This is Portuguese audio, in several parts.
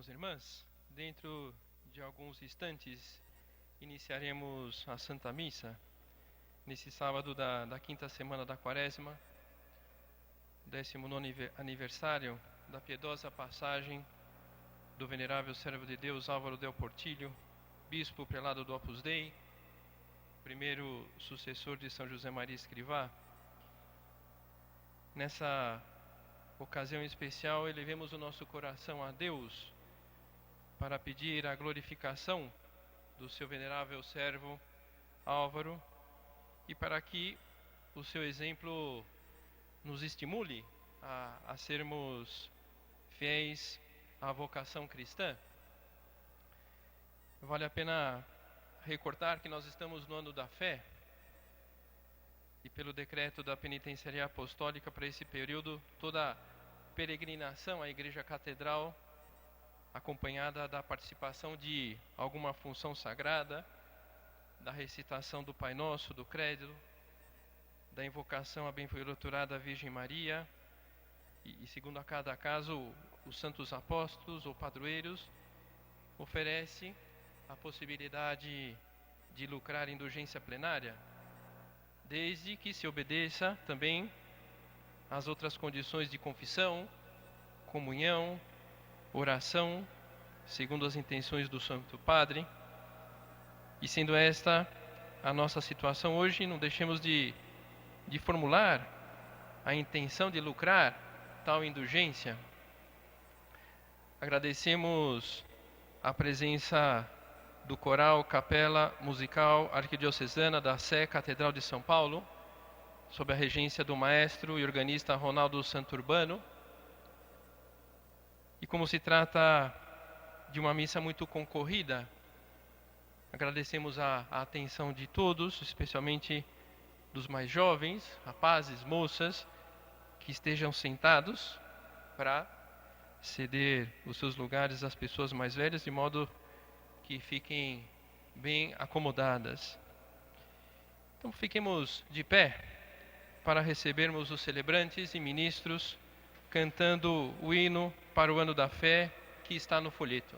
irmãos e irmãs, dentro de alguns instantes iniciaremos a Santa Missa, nesse sábado da quinta semana da Quaresma, 19º aniversário da piedosa passagem do venerável servo de Deus Álvaro Del Portillo, bispo prelado do Opus Dei, primeiro sucessor de São José Maria Escrivá. Nessa ocasião especial, elevemos o nosso coração a Deus para pedir a glorificação do seu venerável servo Álvaro e para que o seu exemplo nos estimule a sermos fiéis à vocação cristã. Vale a pena recordar que nós estamos no ano da fé e pelo decreto da penitenciaria apostólica para esse período, toda peregrinação à Igreja Catedral acompanhada da participação de alguma função sagrada, da recitação do Pai Nosso, do Credo, da invocação à bem-aventurada Virgem Maria e segundo a cada caso, os santos apóstolos ou padroeiros, oferece a possibilidade de lucrar indulgência plenária, desde que se obedeça também às outras condições de confissão, comunhão, oração, segundo as intenções do Santo Padre. E sendo esta a nossa situação hoje, não deixemos de formular a intenção de lucrar tal indulgência. Agradecemos a presença do Coral Capela Musical Arquidiocesana da Sé Catedral de São Paulo, sob a regência do maestro e organista Ronaldo Santurbano. E como se trata de uma missa muito concorrida, agradecemos a atenção de todos, especialmente dos mais jovens, rapazes, moças, que estejam sentados para ceder os seus lugares às pessoas mais velhas, de modo que fiquem bem acomodadas. Então fiquemos de pé para recebermos os celebrantes e ministros cantando o hino para o ano da fé que está no folheto.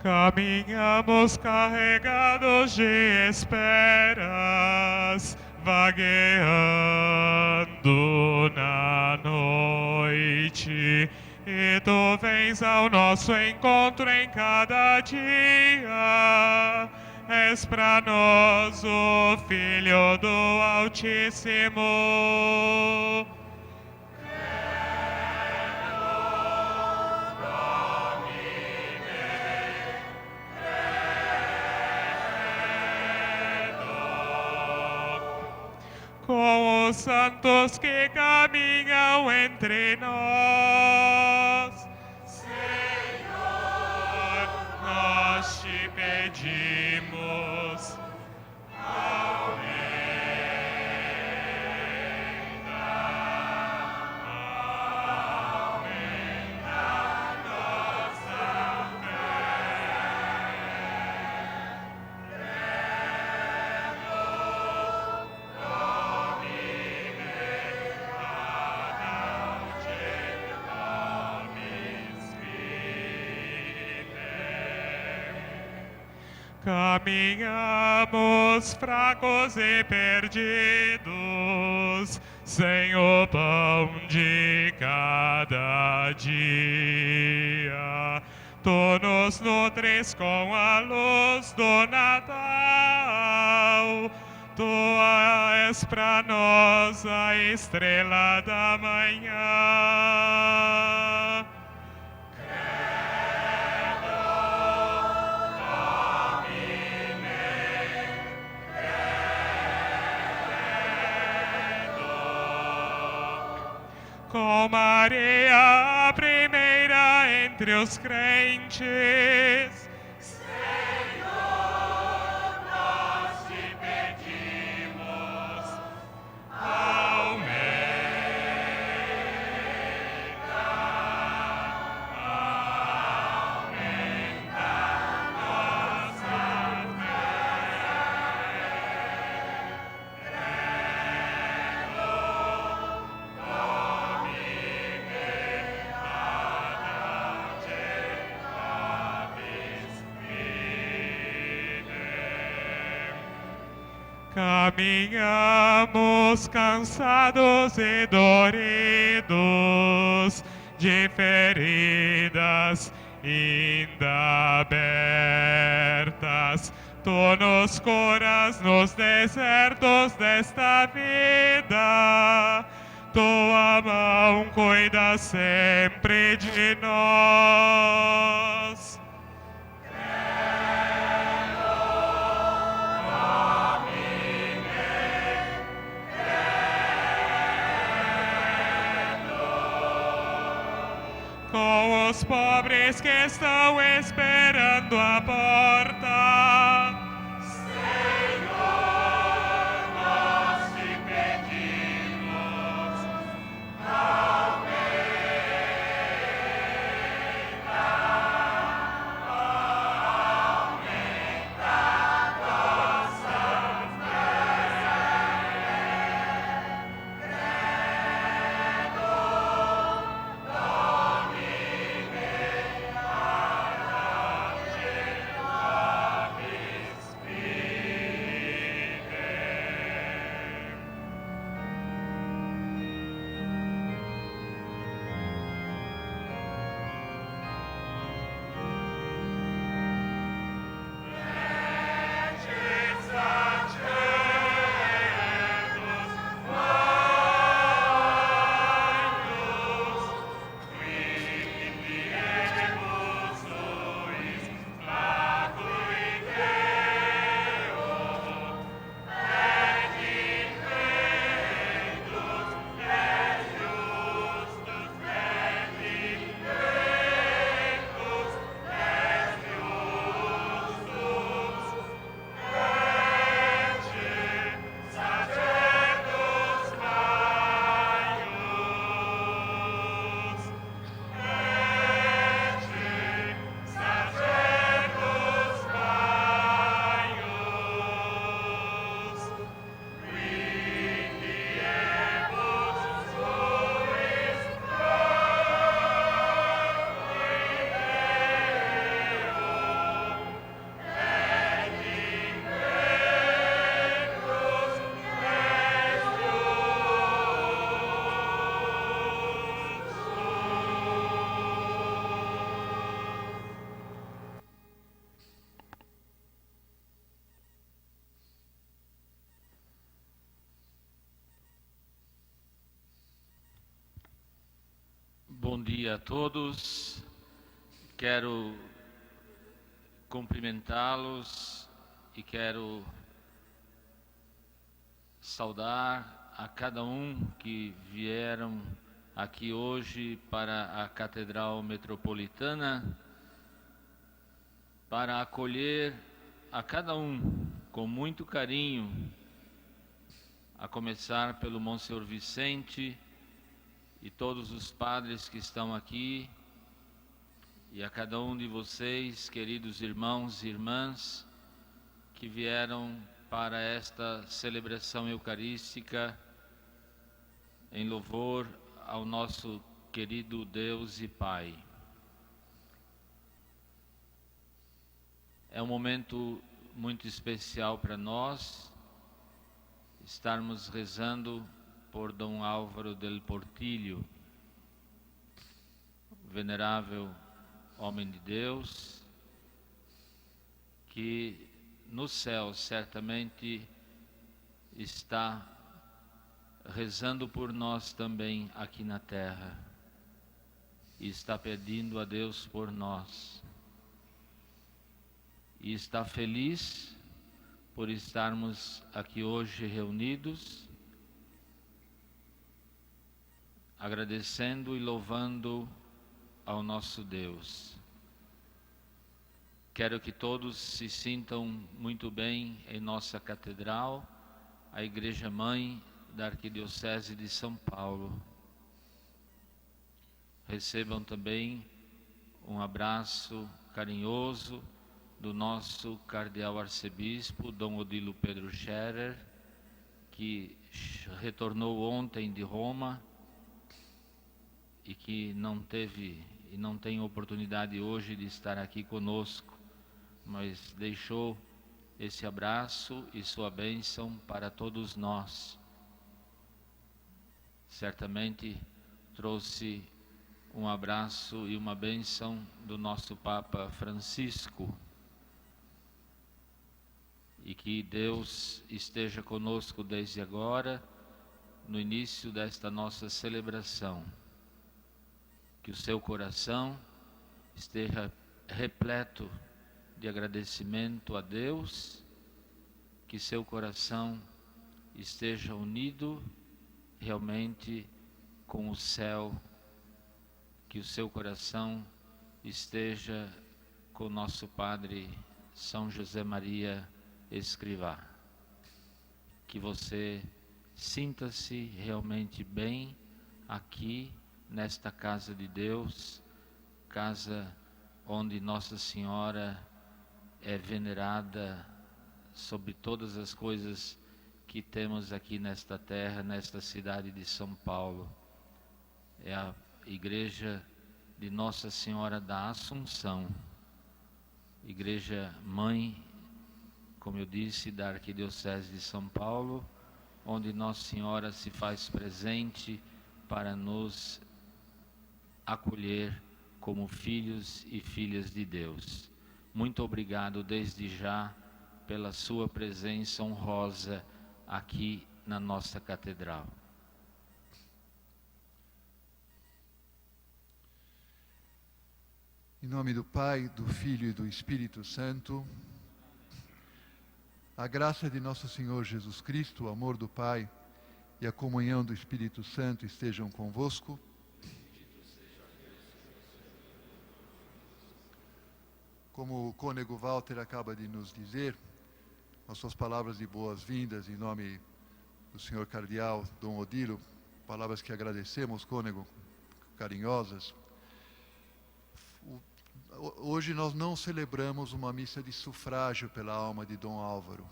Caminhamos carregados de esperas, vagueando na noite, e tu vens ao nosso encontro em cada dia. És pra nós o Filho do Altíssimo. Com os santos que caminham entre nós, Senhor, nós te pedimos, aumenta nossa Caminhamos fracos e perdidos, sem o pão de cada dia. Tu nos nutres com a luz do Natal. Tu és pra nós a estrela da manhã. Com Maria, a primeira entre os crentes, Senhor, nós te pedimos, aumenta caminhamos cansados e doridos, de feridas ainda abertas. Tu nos curas nos desertos desta vida, tua mão cuida sempre de nós. Com os pobres que estão esperando a porta. Senhor, nós te pedimos, aumenta nossas Bom dia a todos. Quero cumprimentá-los e quero saudar a cada um que vieram aqui hoje para a Catedral Metropolitana para acolher a cada um com muito carinho, a começar pelo Monsenhor Vicente e todos os padres que estão aqui, e a cada um de vocês, queridos irmãos e irmãs, que vieram para esta celebração eucarística em louvor ao nosso querido Deus e Pai. É um momento muito especial para nós estarmos rezando por Dom Álvaro del Portillo, venerável homem de Deus, que no céu certamente está rezando por nós também aqui na terra e está pedindo a Deus por nós e está feliz por estarmos aqui hoje reunidos, agradecendo e louvando ao nosso Deus. Quero que todos se sintam muito bem em nossa catedral, a Igreja Mãe da Arquidiocese de São Paulo. Recebam também um abraço carinhoso do nosso cardeal arcebispo, Dom Odilo Pedro Scherer, que retornou ontem de Roma e que não teve e não tem oportunidade hoje de estar aqui conosco, mas deixou esse abraço e sua bênção para todos nós. Certamente trouxe um abraço e uma bênção do nosso Papa Francisco. E que Deus esteja conosco desde agora, no início desta nossa celebração. Que o seu coração esteja repleto de agradecimento a Deus, que seu coração esteja unido realmente com o céu, que o seu coração esteja com o nosso Padre São José Maria Escrivá. Que você sinta-se realmente bem aqui nesta casa de Deus, casa onde Nossa Senhora é venerada sobre todas as coisas que temos aqui nesta terra, nesta cidade de São Paulo. É a igreja de Nossa Senhora da Assunção, igreja mãe, como eu disse, da Arquidiocese de São Paulo, onde Nossa Senhora se faz presente para nos acolher como filhos e filhas de Deus. Muito obrigado desde já pela sua presença honrosa aqui na nossa catedral. Em nome do Pai, do Filho e do Espírito Santo, a graça de nosso Senhor Jesus Cristo, o amor do Pai e a comunhão do Espírito Santo estejam convosco. Como o cônego Walter acaba de nos dizer, as suas palavras de boas-vindas em nome do senhor cardeal Dom Odilo, palavras que agradecemos, cônego, carinhosas. Hoje nós não celebramos uma missa de sufrágio pela alma de Dom Álvaro.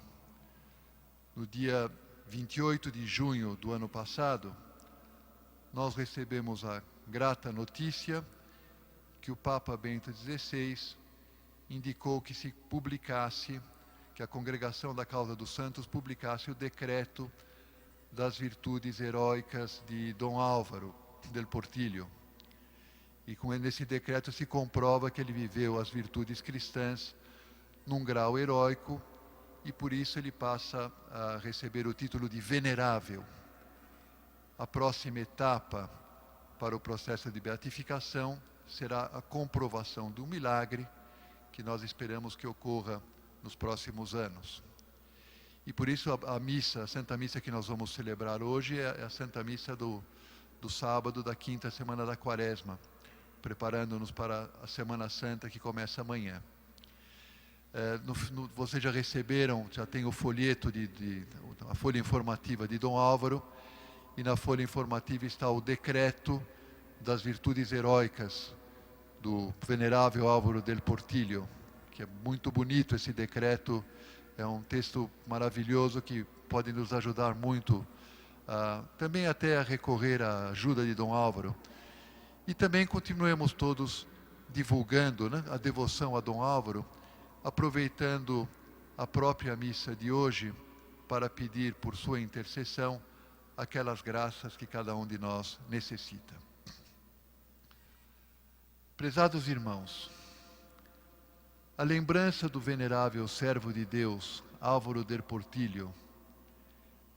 No dia 28 de junho do ano passado, nós recebemos a grata notícia que o Papa Bento XVI indicou que se publicasse, que a Congregação da Causa dos Santos publicasse o decreto das virtudes heróicas de Dom Álvaro del Portillo. E nesse decreto se comprova que ele viveu as virtudes cristãs num grau heróico e por isso ele passa a receber o título de venerável. A próxima etapa para o processo de beatificação será a comprovação do milagre que nós esperamos que ocorra nos próximos anos. E por isso a Santa Missa que nós vamos celebrar hoje é a Santa Missa do sábado da quinta semana da Quaresma, preparando-nos para a Semana Santa que começa amanhã. Vocês já receberam, já tem o folheto, a folha informativa de Dom Álvaro, e na folha informativa está o decreto das virtudes heróicas do venerável Álvaro del Portillo, que é muito bonito esse decreto, é um texto maravilhoso que pode nos ajudar muito, também até a recorrer à ajuda de Dom Álvaro. E também continuemos todos divulgando, né, a devoção a Dom Álvaro, aproveitando a própria missa de hoje para pedir por sua intercessão aquelas graças que cada um de nós necessita. Prezados irmãos, a lembrança do venerável servo de Deus, Álvaro del Portillo,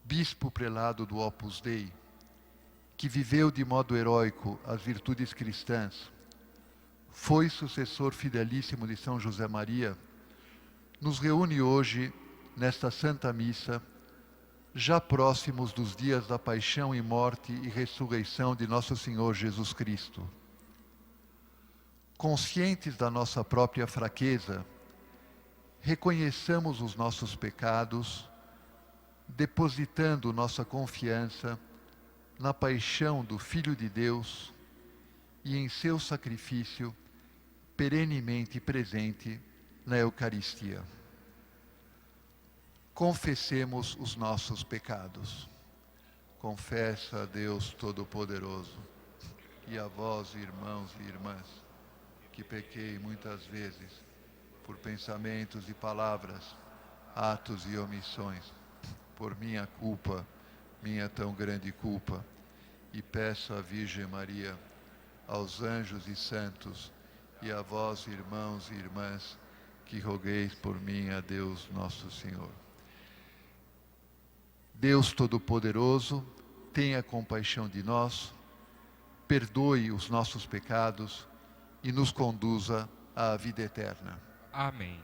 bispo prelado do Opus Dei, que viveu de modo heróico as virtudes cristãs, foi sucessor fidelíssimo de São José Maria, nos reúne hoje, nesta Santa Missa, já próximos dos dias da paixão e morte e ressurreição de nosso Senhor Jesus Cristo. Conscientes da nossa própria fraqueza, reconheçamos os nossos pecados, depositando nossa confiança na paixão do Filho de Deus e em seu sacrifício perenemente presente na Eucaristia. Confessemos os nossos pecados. Confessa a Deus Todo-Poderoso e a vós, irmãos e irmãs, que pequei muitas vezes por pensamentos e palavras, atos e omissões, por minha culpa, minha tão grande culpa. E peço à Virgem Maria, aos anjos e santos, e a vós, irmãos e irmãs, que rogueis por mim a Deus nosso Senhor. Deus Todo-Poderoso, tenha compaixão de nós, perdoe os nossos pecados e nos conduza à vida eterna. Amém.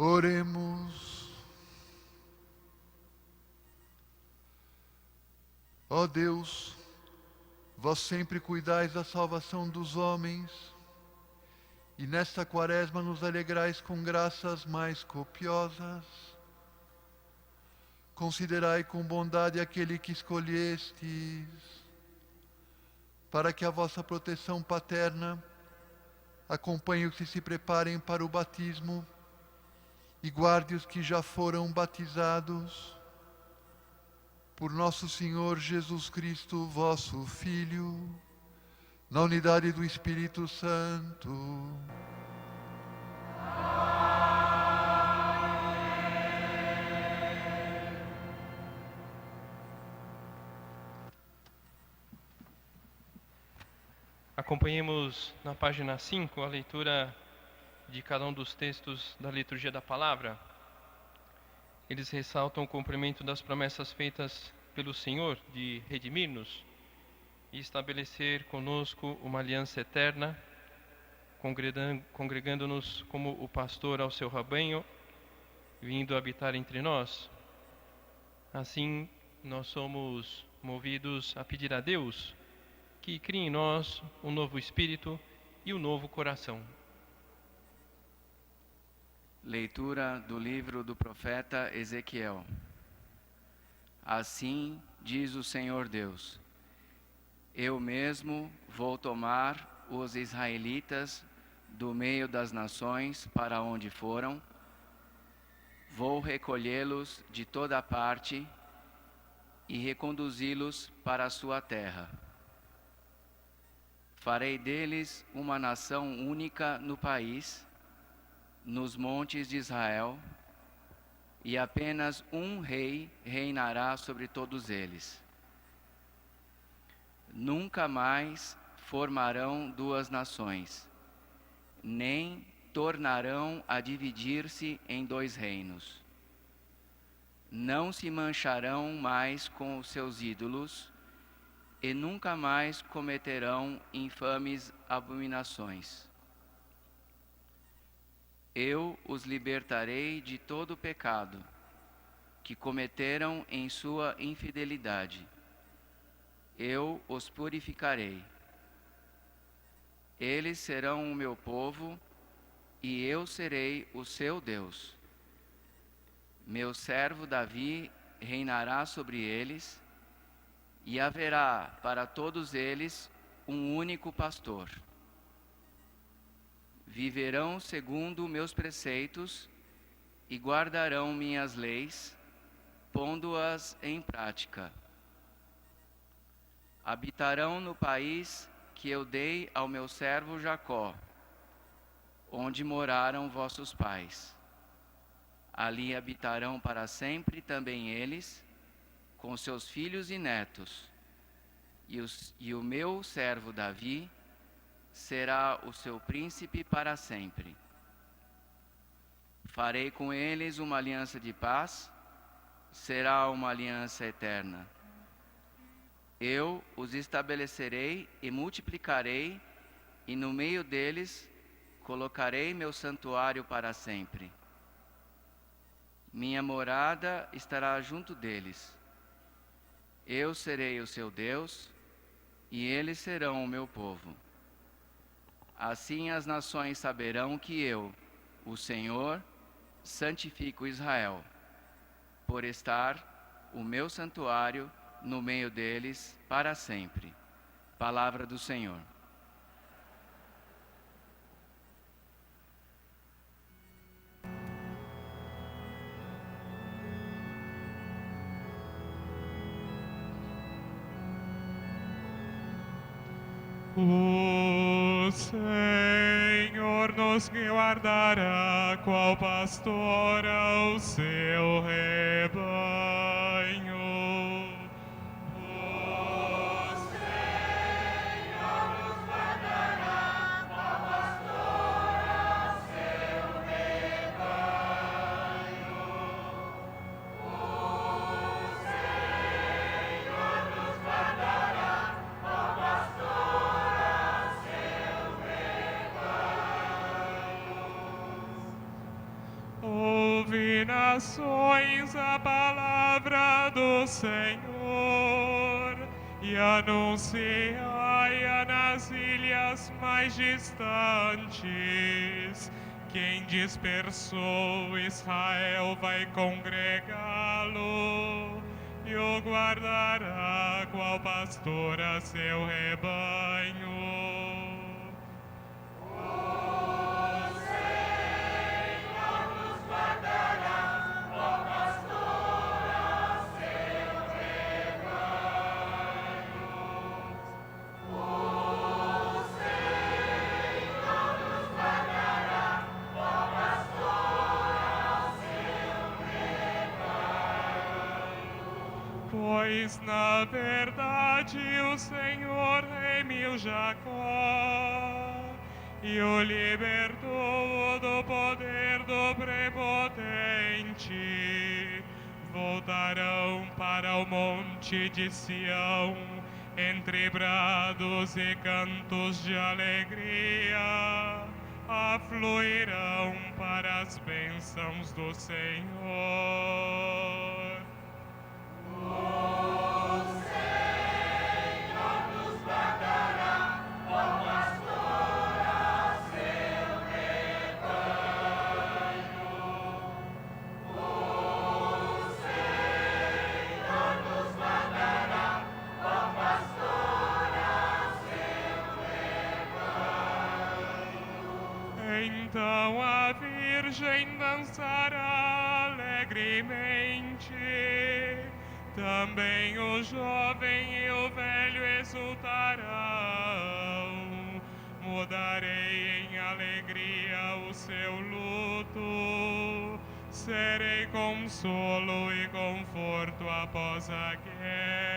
Oremos. Ó Deus, vós sempre cuidais da salvação dos homens, e nesta quaresma nos alegrais com graças mais copiosas. Considerai com bondade aquele que escolhestes, para que a vossa proteção paterna acompanhe os que se preparem para o batismo e guarde os que já foram batizados. Por nosso Senhor Jesus Cristo, vosso Filho, na unidade do Espírito Santo. Acompanhemos na página 5 a leitura de cada um dos textos da liturgia da palavra. Eles ressaltam o cumprimento das promessas feitas pelo Senhor de redimir-nos e estabelecer conosco uma aliança eterna, congregando-nos como o pastor ao seu rebanho, vindo habitar entre nós. Assim, nós somos movidos a pedir a Deus que crie em nós um novo espírito e um novo coração. Leitura do livro do profeta Ezequiel. Assim diz o Senhor Deus: eu mesmo vou tomar os israelitas do meio das nações para onde foram, vou recolhê-los de toda parte e reconduzi-los para a sua terra. Farei deles uma nação única no país, nos montes de Israel, e apenas um rei reinará sobre todos eles. Nunca mais formarão duas nações, nem tornarão a dividir-se em dois reinos. Não se mancharão mais com os seus ídolos, e nunca mais cometerão infames abominações. Eu os libertarei de todo o pecado que cometeram em sua infidelidade. Eu os purificarei. Eles serão o meu povo, e eu serei o seu Deus. Meu servo Davi reinará sobre eles, e haverá para todos eles um único pastor. Viverão segundo meus preceitos e guardarão minhas leis, pondo-as em prática. Habitarão no país que eu dei ao meu servo Jacó, onde moraram vossos pais. Ali habitarão para sempre também eles, com seus filhos e netos, e o meu servo Davi será o seu príncipe para sempre. Farei com eles uma aliança de paz, será uma aliança eterna. Eu os estabelecerei e multiplicarei, e no meio deles colocarei meu santuário para sempre. Minha morada estará junto deles. Eu serei o seu Deus, e eles serão o meu povo. Assim as nações saberão que eu, o Senhor, santifico Israel, por estar o meu santuário no meio deles para sempre. Palavra do Senhor. O Senhor nos guardará, qual pastor ao seu rebanho. O Senhor nos guardará, qual pastor ao seu rebanho. O Senhor nos guardará, qual pastor. Ouve, nações, a palavra do Senhor, e anunciai-a nas ilhas mais distantes. Quem dispersou Israel vai congregá-lo, e o guardará, qual pastor a seu rebanho. Pois na verdade o Senhor remiu Jacó e o libertou do poder do prepotente. Voltarão para o monte de Sião, entre brados e cantos de alegria, afluirão para as bênçãos do Senhor. Então a Virgem dançará alegremente, também o jovem e o velho exultarão. Mudarei em alegria o seu luto, serei consolo e conforto após a guerra.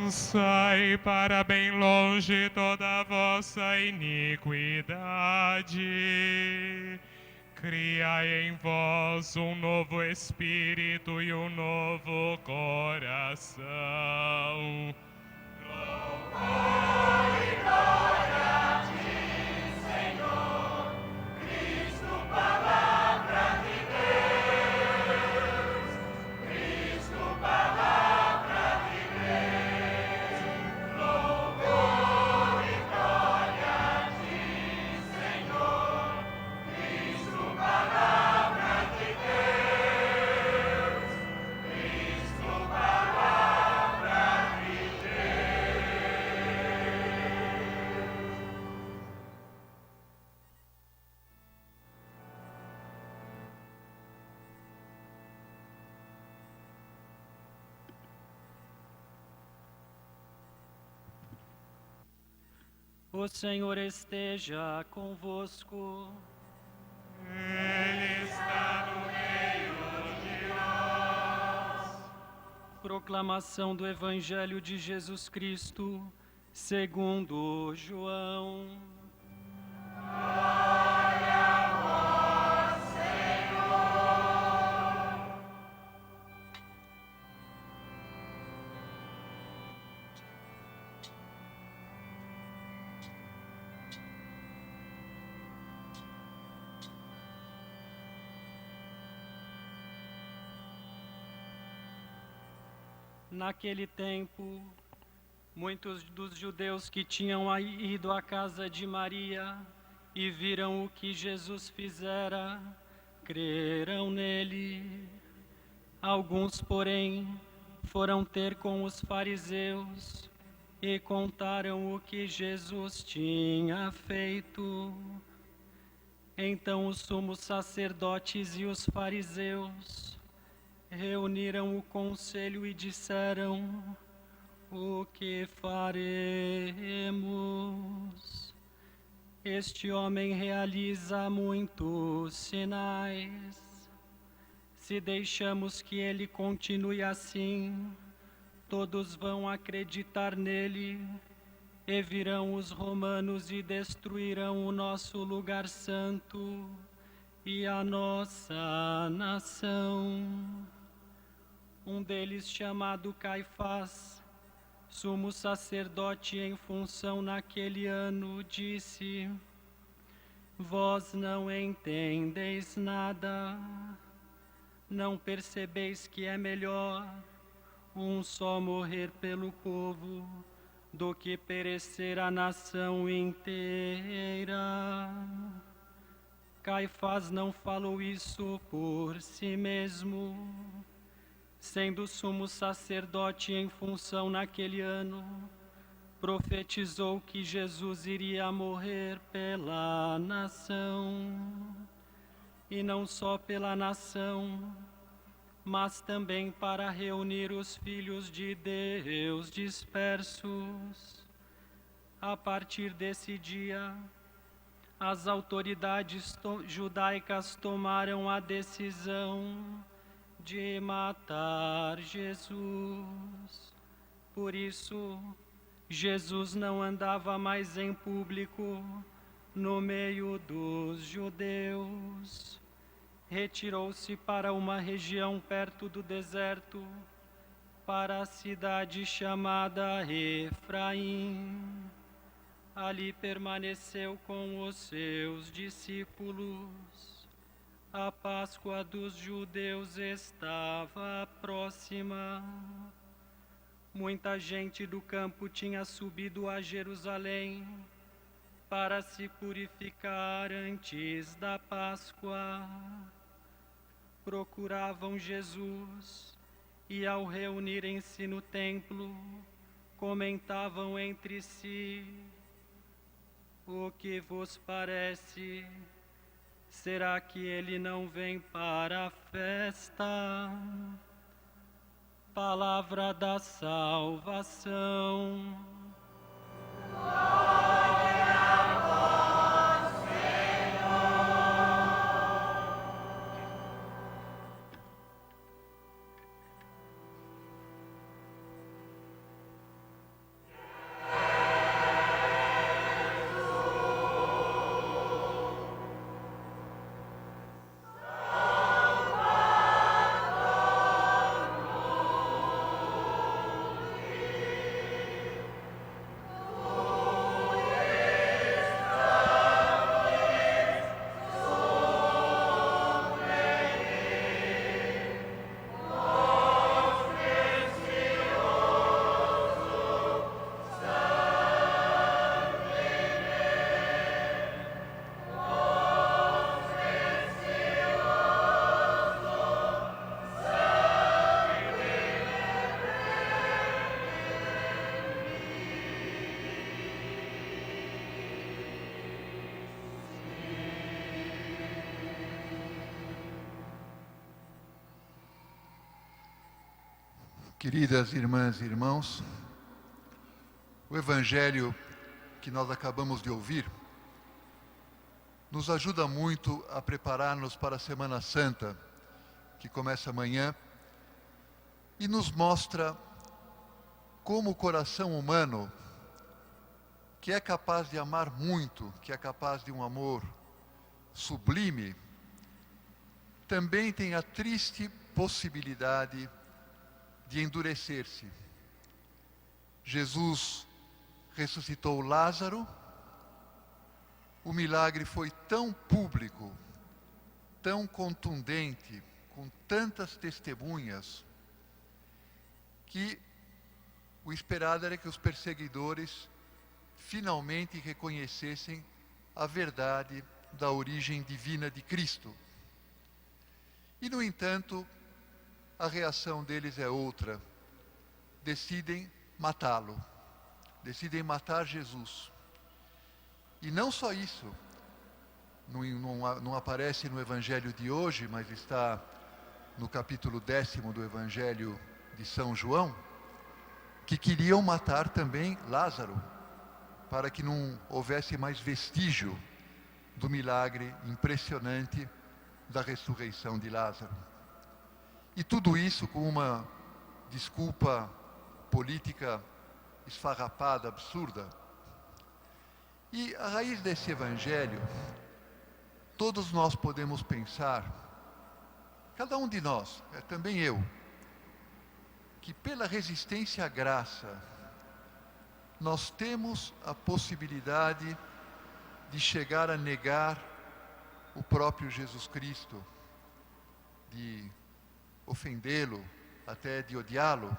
Lançai para bem longe toda a vossa iniquidade. Criai em vós um novo espírito e um novo coração. Louvor e glória a ti, Senhor, Cristo, palavra de Deus. Cristo, palavra de Deus. Louvor e glória a ti, Senhor, Cristo, palavra de Deus. Cristo, palavra de O Senhor esteja convosco. Ele está no meio de nós. Proclamação do Evangelho de Jesus Cristo, segundo João. Naquele tempo, muitos dos judeus que tinham ido à casa de Maria e viram o que Jesus fizera, creram nele. Alguns, porém, foram ter com os fariseus e contaram o que Jesus tinha feito. Então os sumos sacerdotes e os fariseus reuniram o conselho e disseram: o que faremos? Este homem realiza muitos sinais. Se deixamos que ele continue assim, todos vão acreditar nele, e virão os romanos e destruirão o nosso lugar santo e a nossa nação. Um deles, chamado Caifás, sumo sacerdote em função naquele ano, disse: vós não entendeis nada, não percebeis que é melhor um só morrer pelo povo do que perecer a nação inteira. Caifás não falou isso por si mesmo. Sendo sumo sacerdote em função naquele ano, profetizou que Jesus iria morrer pela nação, e não só pela nação, mas também para reunir os filhos de Deus dispersos. A partir desse dia, as autoridades judaicas tomaram a decisão de matar Jesus. Por isso, Jesus não andava mais em público no meio dos judeus. Retirou-se para uma região perto do deserto, para a cidade chamada Efraim. Ali permaneceu com os seus discípulos. A Páscoa dos judeus estava próxima. Muita gente do campo tinha subido a Jerusalém para se purificar antes da Páscoa. Procuravam Jesus e, ao reunirem-se no templo, comentavam entre si: o que vos parece? Será que ele não vem para a festa? Palavra da salvação. Glória a vós, Senhor. Queridas irmãs e irmãos, o Evangelho que nós acabamos de ouvir nos ajuda muito a preparar-nos para a Semana Santa, que começa amanhã, e nos mostra como o coração humano, que é capaz de amar muito, que é capaz de um amor sublime, também tem a triste possibilidade de endurecer-se. Jesus ressuscitou Lázaro, o milagre foi tão público, tão contundente, com tantas testemunhas, que o esperado era que os perseguidores finalmente reconhecessem a verdade da origem divina de Cristo. E, no entanto, a reação deles é outra. Decidem matá-lo. Decidem matar Jesus. E não só isso. Não aparece no Evangelho de hoje, mas está no capítulo 10º do Evangelho de São João, que queriam matar também Lázaro, para que não houvesse mais vestígio do milagre impressionante da ressurreição de Lázaro. E tudo isso com uma desculpa política esfarrapada, absurda. E a raiz desse Evangelho, todos nós podemos pensar, cada um de nós, também eu, que pela resistência à graça, nós temos a possibilidade de chegar a negar o próprio Jesus Cristo, de ofendê-lo, até de odiá-lo,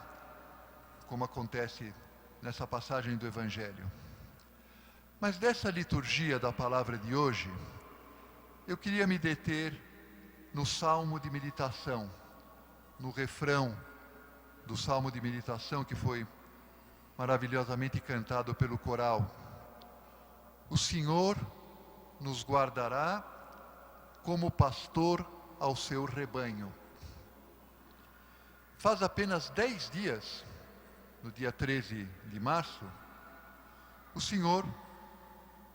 como acontece nessa passagem do Evangelho. Mas dessa liturgia da palavra de hoje, eu queria me deter no salmo de meditação, no refrão do salmo de meditação que foi maravilhosamente cantado pelo coral. O Senhor nos guardará como pastor ao seu rebanho. Faz apenas 10 dias, no dia 13 de março, o Senhor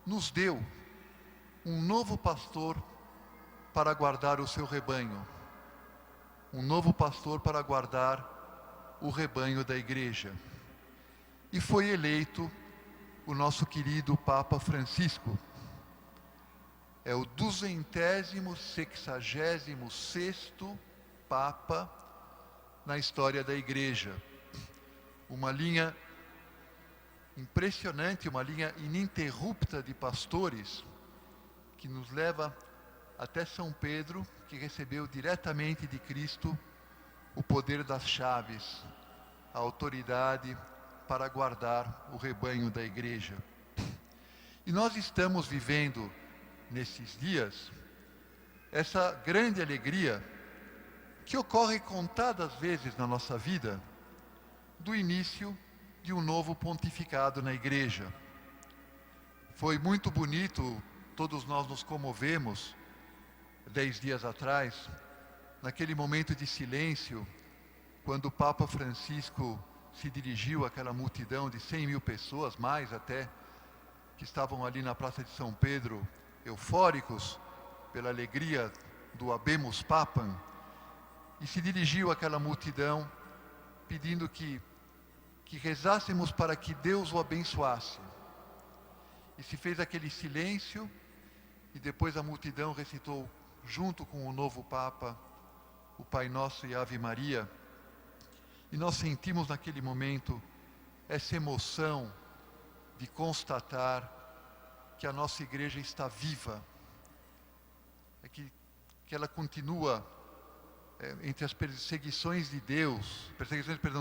nos deu um novo pastor para guardar o seu rebanho. Um novo pastor para guardar o rebanho da igreja. E foi eleito o nosso querido Papa Francisco. É o 266º Papa na história da Igreja. Uma linha impressionante, uma linha ininterrupta de pastores que nos leva até São Pedro, que recebeu diretamente de Cristo o poder das chaves, a autoridade para guardar o rebanho da Igreja. E nós estamos vivendo nesses dias essa grande alegria que ocorre contadas vezes na nossa vida, do início de um novo pontificado na Igreja. Foi muito bonito, todos nós nos comovemos 10 dias atrás, naquele momento de silêncio, quando o Papa Francisco se dirigiu àquela multidão de 100.000 pessoas, mais até, que estavam ali na Praça de São Pedro, eufóricos pela alegria do Habemus Papam, e se dirigiu àquela multidão pedindo que rezássemos para que Deus o abençoasse. E se fez aquele silêncio, e depois a multidão recitou, junto com o novo Papa, o Pai Nosso e Ave Maria. E nós sentimos naquele momento essa emoção de constatar que a nossa igreja está viva, que ela continua entre as perseguições de Deus,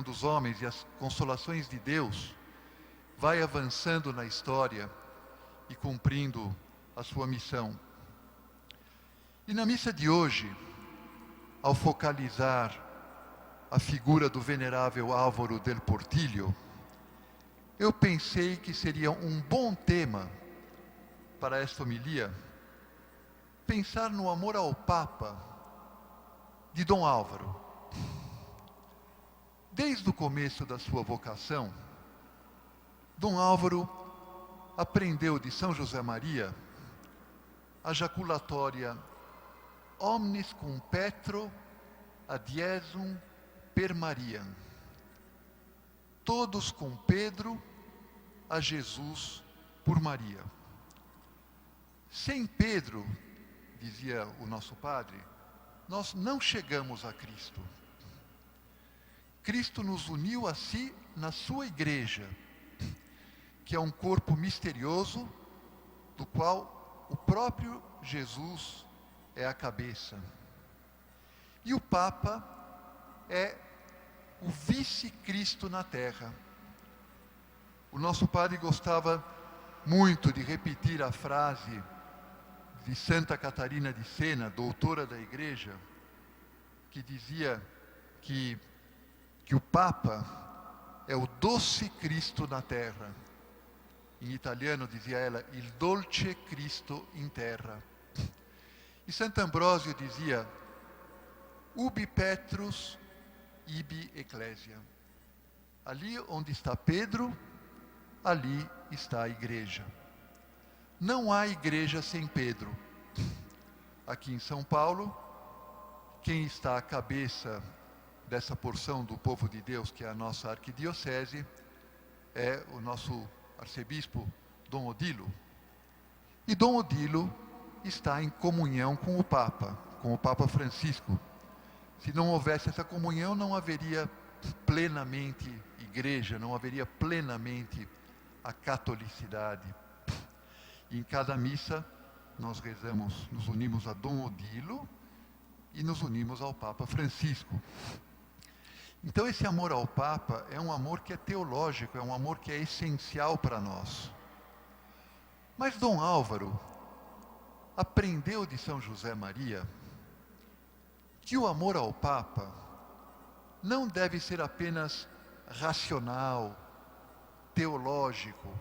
dos homens e as consolações de Deus, vai avançando na história e cumprindo a sua missão. E na missa de hoje, ao focalizar a figura do venerável Álvaro del Portillo, eu pensei que seria um bom tema para esta homilia pensar no amor ao Papa de Dom Álvaro. Desde o começo da sua vocação, Dom Álvaro aprendeu de São José Maria a jaculatória omnis cum Petro ad Iesum per Mariam. Todos com Pedro a Jesus por Maria. Sem Pedro, dizia o nosso padre, nós não chegamos a Cristo. Cristo nos uniu a si na sua igreja, que é um corpo misterioso, do qual o próprio Jesus é a cabeça. E o Papa é o vice-Cristo na terra. O nosso padre gostava muito de repetir a frase de Santa Catarina de Sena, doutora da Igreja, que dizia que o Papa é o doce Cristo na terra. Em italiano dizia ela, il dolce Cristo in terra. E Santo Ambrósio dizia, ubi Petrus, ibi ecclesia. Ali onde está Pedro, ali está a igreja. Não há igreja sem Pedro. Aqui em São Paulo, quem está à cabeça dessa porção do povo de Deus, que é a nossa arquidiocese, é o nosso arcebispo Dom Odilo. E Dom Odilo está em comunhão com o Papa Francisco. Se não houvesse essa comunhão, não haveria plenamente igreja, não haveria plenamente a catolicidade. E em cada missa, nós rezamos, nos unimos a Dom Odilo e nos unimos ao Papa Francisco. Então esse amor ao Papa é um amor que é teológico, é um amor que é essencial para nós. Mas Dom Álvaro aprendeu de São José Maria que o amor ao Papa não deve ser apenas racional, teológico,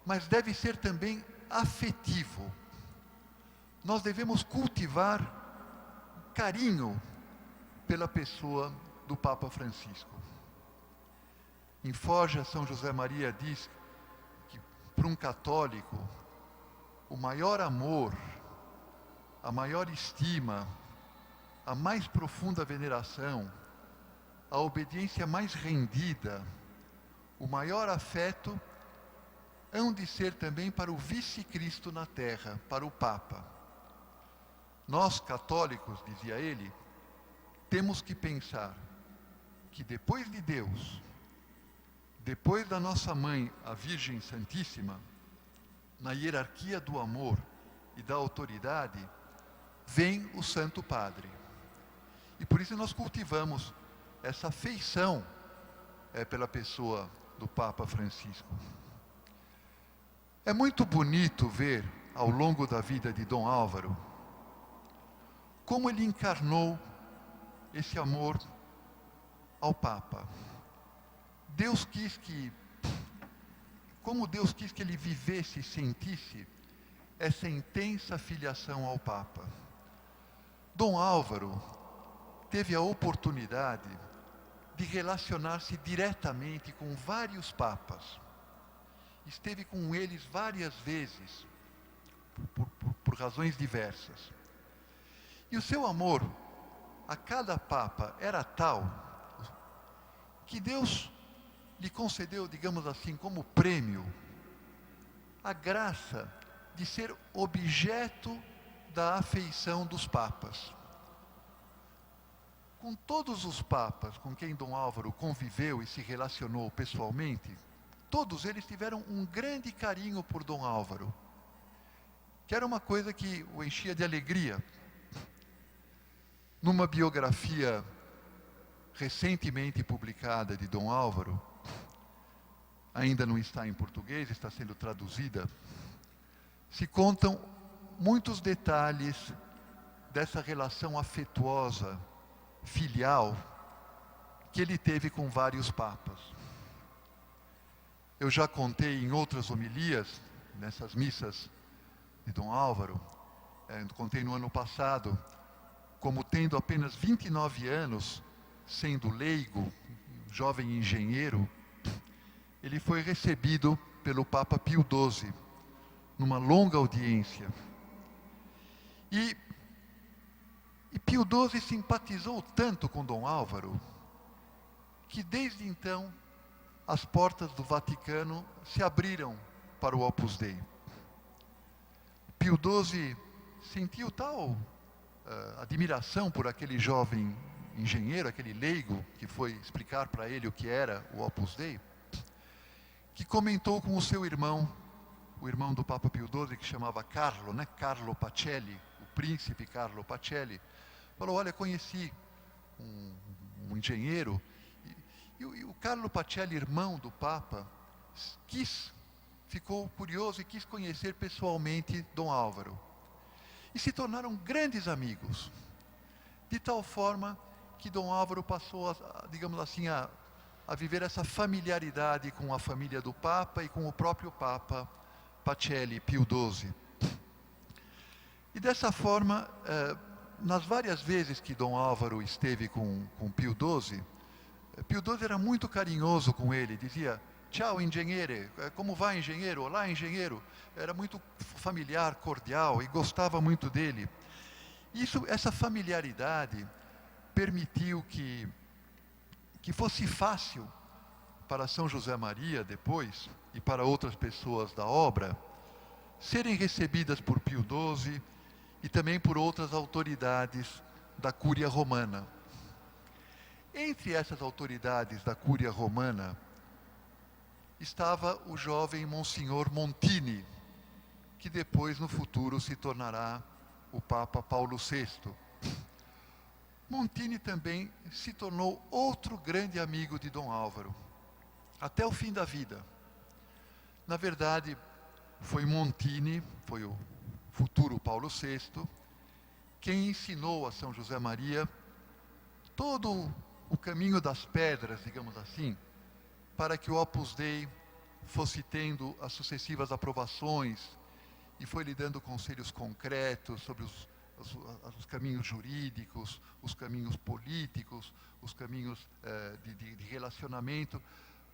mas deve ser também afetivo. Nós devemos cultivar carinho pela pessoa do Papa Francisco. Em Forja, São José Maria diz que, para um católico, o maior amor, a maior estima, a mais profunda veneração, a obediência mais rendida, o maior afeto, hão de ser também para o vice-Cristo na terra, para o Papa. Nós, católicos, dizia ele, temos que pensar que depois de Deus, depois da nossa mãe, a Virgem Santíssima, na hierarquia do amor e da autoridade, vem o Santo Padre. E por isso nós cultivamos essa afeição pela pessoa do Papa Francisco. É muito bonito ver, ao longo da vida de Dom Álvaro, como ele encarnou esse amor ao Papa. Como Deus quis que ele vivesse e sentisse essa intensa filiação ao Papa. Dom Álvaro teve a oportunidade de relacionar-se diretamente com vários papas. Esteve com eles várias vezes, por razões diversas. E o seu amor a cada papa era tal que Deus lhe concedeu, digamos assim, como prêmio, a graça de ser objeto da afeição dos papas. Com todos os papas com quem Dom Álvaro conviveu e se relacionou pessoalmente, todos eles tiveram um grande carinho por Dom Álvaro, que era uma coisa que o enchia de alegria. Numa biografia recentemente publicada de Dom Álvaro, ainda não está em português, está sendo traduzida, se contam muitos detalhes dessa relação afetuosa, filial, que ele teve com vários papas. Eu já contei em outras homilias, nessas missas de Dom Álvaro, contei no ano passado, como tendo apenas 29 anos, sendo leigo, jovem engenheiro, ele foi recebido pelo Papa Pio XII, numa longa audiência. E Pio XII simpatizou tanto com Dom Álvaro, que desde então as portas do Vaticano se abriram para o Opus Dei. Pio XII sentiu tal admiração por aquele jovem engenheiro, aquele leigo que foi explicar para ele o que era o Opus Dei, que comentou com o seu irmão, o irmão do Papa Pio XII, que chamava Carlo, né? Carlo Pacelli, o príncipe Carlo Pacelli, falou: olha, conheci um engenheiro, e o Carlo Pacelli, irmão do Papa, ficou curioso e quis conhecer pessoalmente Dom Álvaro. E se tornaram grandes amigos, de tal forma que Dom Álvaro passou, digamos assim, a viver essa familiaridade com a família do Papa e com o próprio Papa Pacelli, Pio XII. E dessa forma, nas várias vezes que Dom Álvaro esteve com Pio XII, Pio XII era muito carinhoso com ele, dizia: tchau, engenheiro, como vai, engenheiro? Olá, engenheiro. Era muito familiar, cordial, e gostava muito dele. Essa familiaridade permitiu que fosse fácil para São José Maria depois, e para outras pessoas da obra, serem recebidas por Pio XII e também por outras autoridades da Cúria Romana. Entre essas autoridades da Cúria Romana estava o jovem Monsenhor Montini, que depois, no futuro, se tornará o Papa Paulo VI. Montini também se tornou outro grande amigo de Dom Álvaro, até o fim da vida. Na verdade, foi Montini, foi o futuro Paulo VI, quem ensinou a São José Maria todo o caminho das pedras, digamos assim, para que o Opus Dei fosse tendo as sucessivas aprovações e foi lhe dando conselhos concretos sobre os caminhos jurídicos, os caminhos políticos, os caminhos de relacionamento,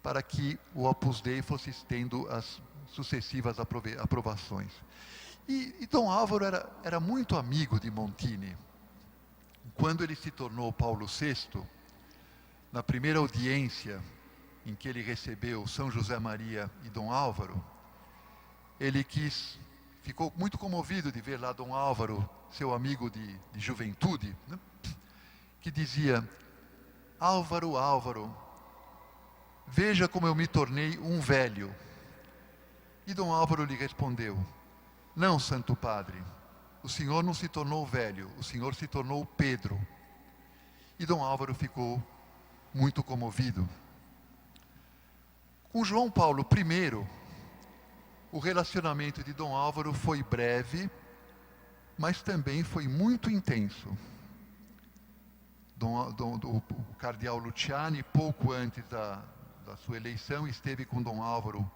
para que o Opus Dei fosse tendo as sucessivas aprovações. E Dom Álvaro era muito amigo de Montini. Quando ele se tornou Paulo VI, na primeira audiência em que ele recebeu São José Maria e Dom Álvaro, ele ficou muito comovido de ver lá Dom Álvaro, seu amigo de juventude, né? Que dizia: Álvaro, Álvaro, veja como eu me tornei um velho. E Dom Álvaro lhe respondeu: não, Santo Padre, o senhor não se tornou velho, o senhor se tornou Pedro. E Dom Álvaro ficou muito comovido. Com João Paulo I, o relacionamento de Dom Álvaro foi breve, mas também foi muito intenso. O cardeal Luciani, pouco antes da sua eleição, esteve com Dom Álvaro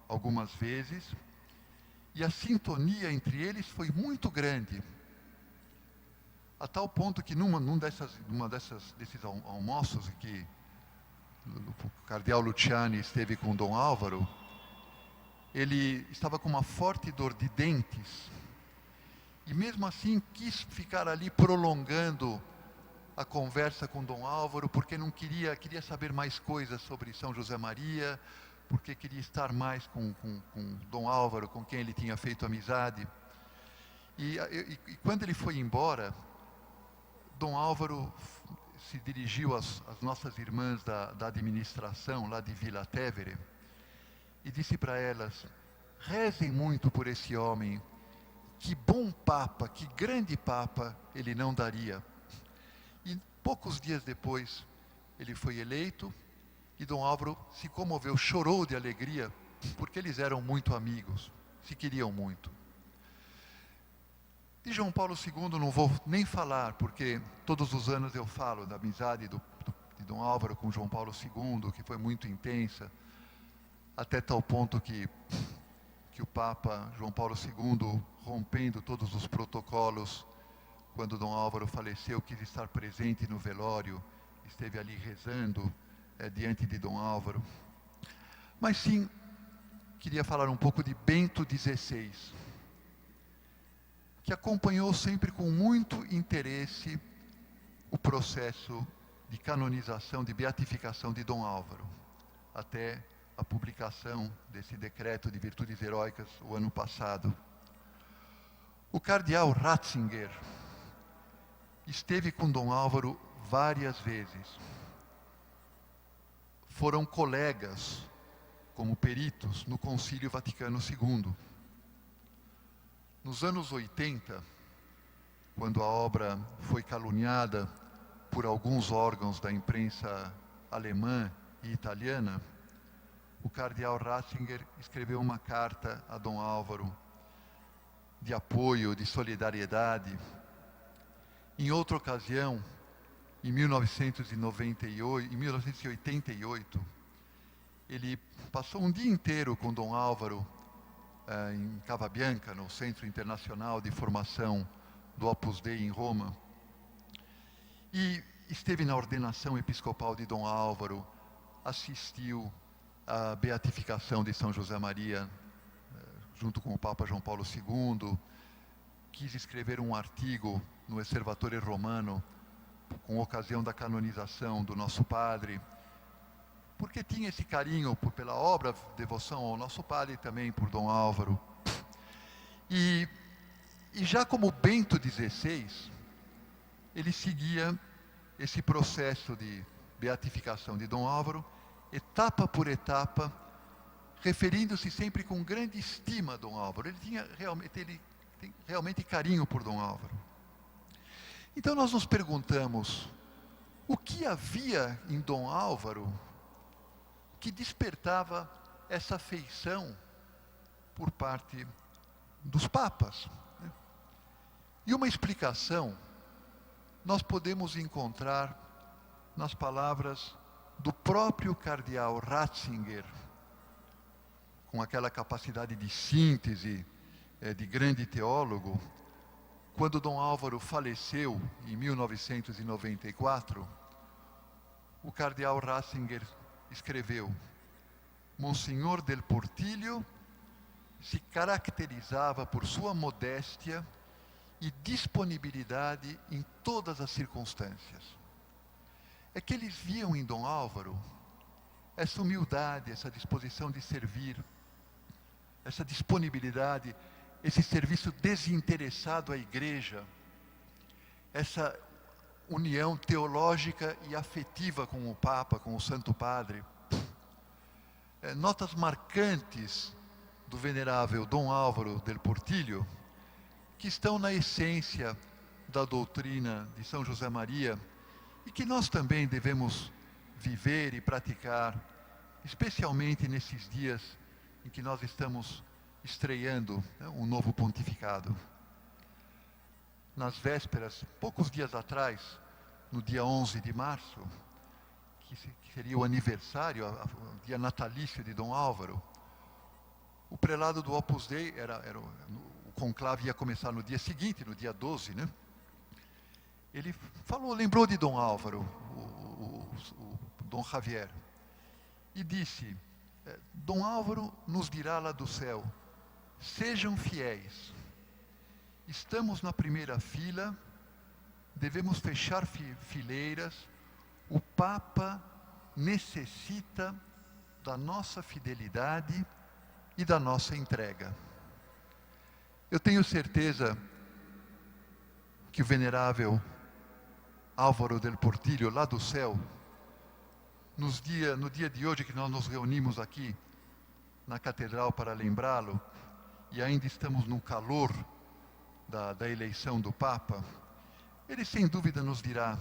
algumas vezes, e a sintonia entre eles foi muito grande, a tal ponto que desses almoços que o cardeal Luciani esteve com Dom Álvaro, ele estava com uma forte dor de dentes, e mesmo assim quis ficar ali prolongando a conversa com Dom Álvaro, porque não queria saber mais coisas sobre São José Maria, porque queria estar mais com Dom Álvaro, com quem ele tinha feito amizade. E quando ele foi embora, Dom Álvaro se dirigiu às nossas irmãs da administração, lá de Vila Tevere, e disse para elas: rezem muito por esse homem, que bom Papa, que grande Papa ele não daria. E poucos dias depois ele foi eleito, e Dom Álvaro se comoveu, chorou de alegria, porque eles eram muito amigos, se queriam muito. De João Paulo II não vou nem falar, porque todos os anos eu falo da amizade de Dom Álvaro com João Paulo II, que foi muito intensa, até tal ponto que o Papa João Paulo II, rompendo todos os protocolos, quando Dom Álvaro faleceu, quis estar presente no velório, esteve ali rezando diante de Dom Álvaro. Mas sim, queria falar um pouco de Bento XVI, que acompanhou sempre com muito interesse o processo de canonização, de beatificação de Dom Álvaro, até a publicação desse decreto de virtudes heróicas o ano passado. O cardeal Ratzinger esteve com Dom Álvaro várias vezes. Foram colegas, como peritos, no Concílio Vaticano II. Nos anos 80, quando a obra foi caluniada por alguns órgãos da imprensa alemã e italiana, o cardeal Ratzinger escreveu uma carta a Dom Álvaro de apoio, de solidariedade. Em outra ocasião, em 1988, ele passou um dia inteiro com Dom Álvaro em Cava Bianca, no Centro Internacional de Formação do Opus Dei em Roma, e esteve na ordenação episcopal de Dom Álvaro, assistiu à beatificação de São José Maria, junto com o Papa João Paulo II, quis escrever um artigo no Osservatore Romano, com ocasião da canonização do nosso padre, porque tinha esse carinho pela obra, devoção ao nosso padre e também por Dom Álvaro. E já como Bento XVI, ele seguia esse processo de beatificação de Dom Álvaro, etapa por etapa, referindo-se sempre com grande estima a Dom Álvaro. Ele tem realmente carinho por Dom Álvaro. Então nós nos perguntamos, o que havia em Dom Álvaro que despertava essa afeição por parte dos papas? E uma explicação nós podemos encontrar nas palavras do próprio cardeal Ratzinger, com aquela capacidade de síntese de grande teólogo. Quando Dom Álvaro faleceu em 1994, o cardeal Ratzinger escreveu: Monsenhor del Portillo se caracterizava por sua modéstia e disponibilidade em todas as circunstâncias. É que eles viam em Dom Álvaro essa humildade, essa disposição de servir, essa disponibilidade, esse serviço desinteressado à igreja, essa união teológica e afetiva com o Papa, com o Santo Padre. Notas marcantes do venerável Dom Álvaro del Portillo, que estão na essência da doutrina de São José Maria e que nós também devemos viver e praticar, especialmente nesses dias em que nós estamos estreando um novo pontificado. Nas vésperas, poucos dias atrás, no dia 11 de março, que seria o aniversário, o dia natalício de Dom Álvaro, o prelado do Opus Dei, o conclave ia começar no dia seguinte, no dia 12, né? Ele lembrou de Dom Álvaro, o Dom Javier, e disse: Dom Álvaro nos dirá lá do céu, sejam fiéis, estamos na primeira fila, devemos fechar fileiras, o Papa necessita da nossa fidelidade e da nossa entrega. Eu tenho certeza que o venerável Álvaro del Portillo, lá do céu, no dia de hoje que nós nos reunimos aqui na catedral para lembrá-lo, e ainda estamos no calor da eleição do Papa, ele sem dúvida nos dirá: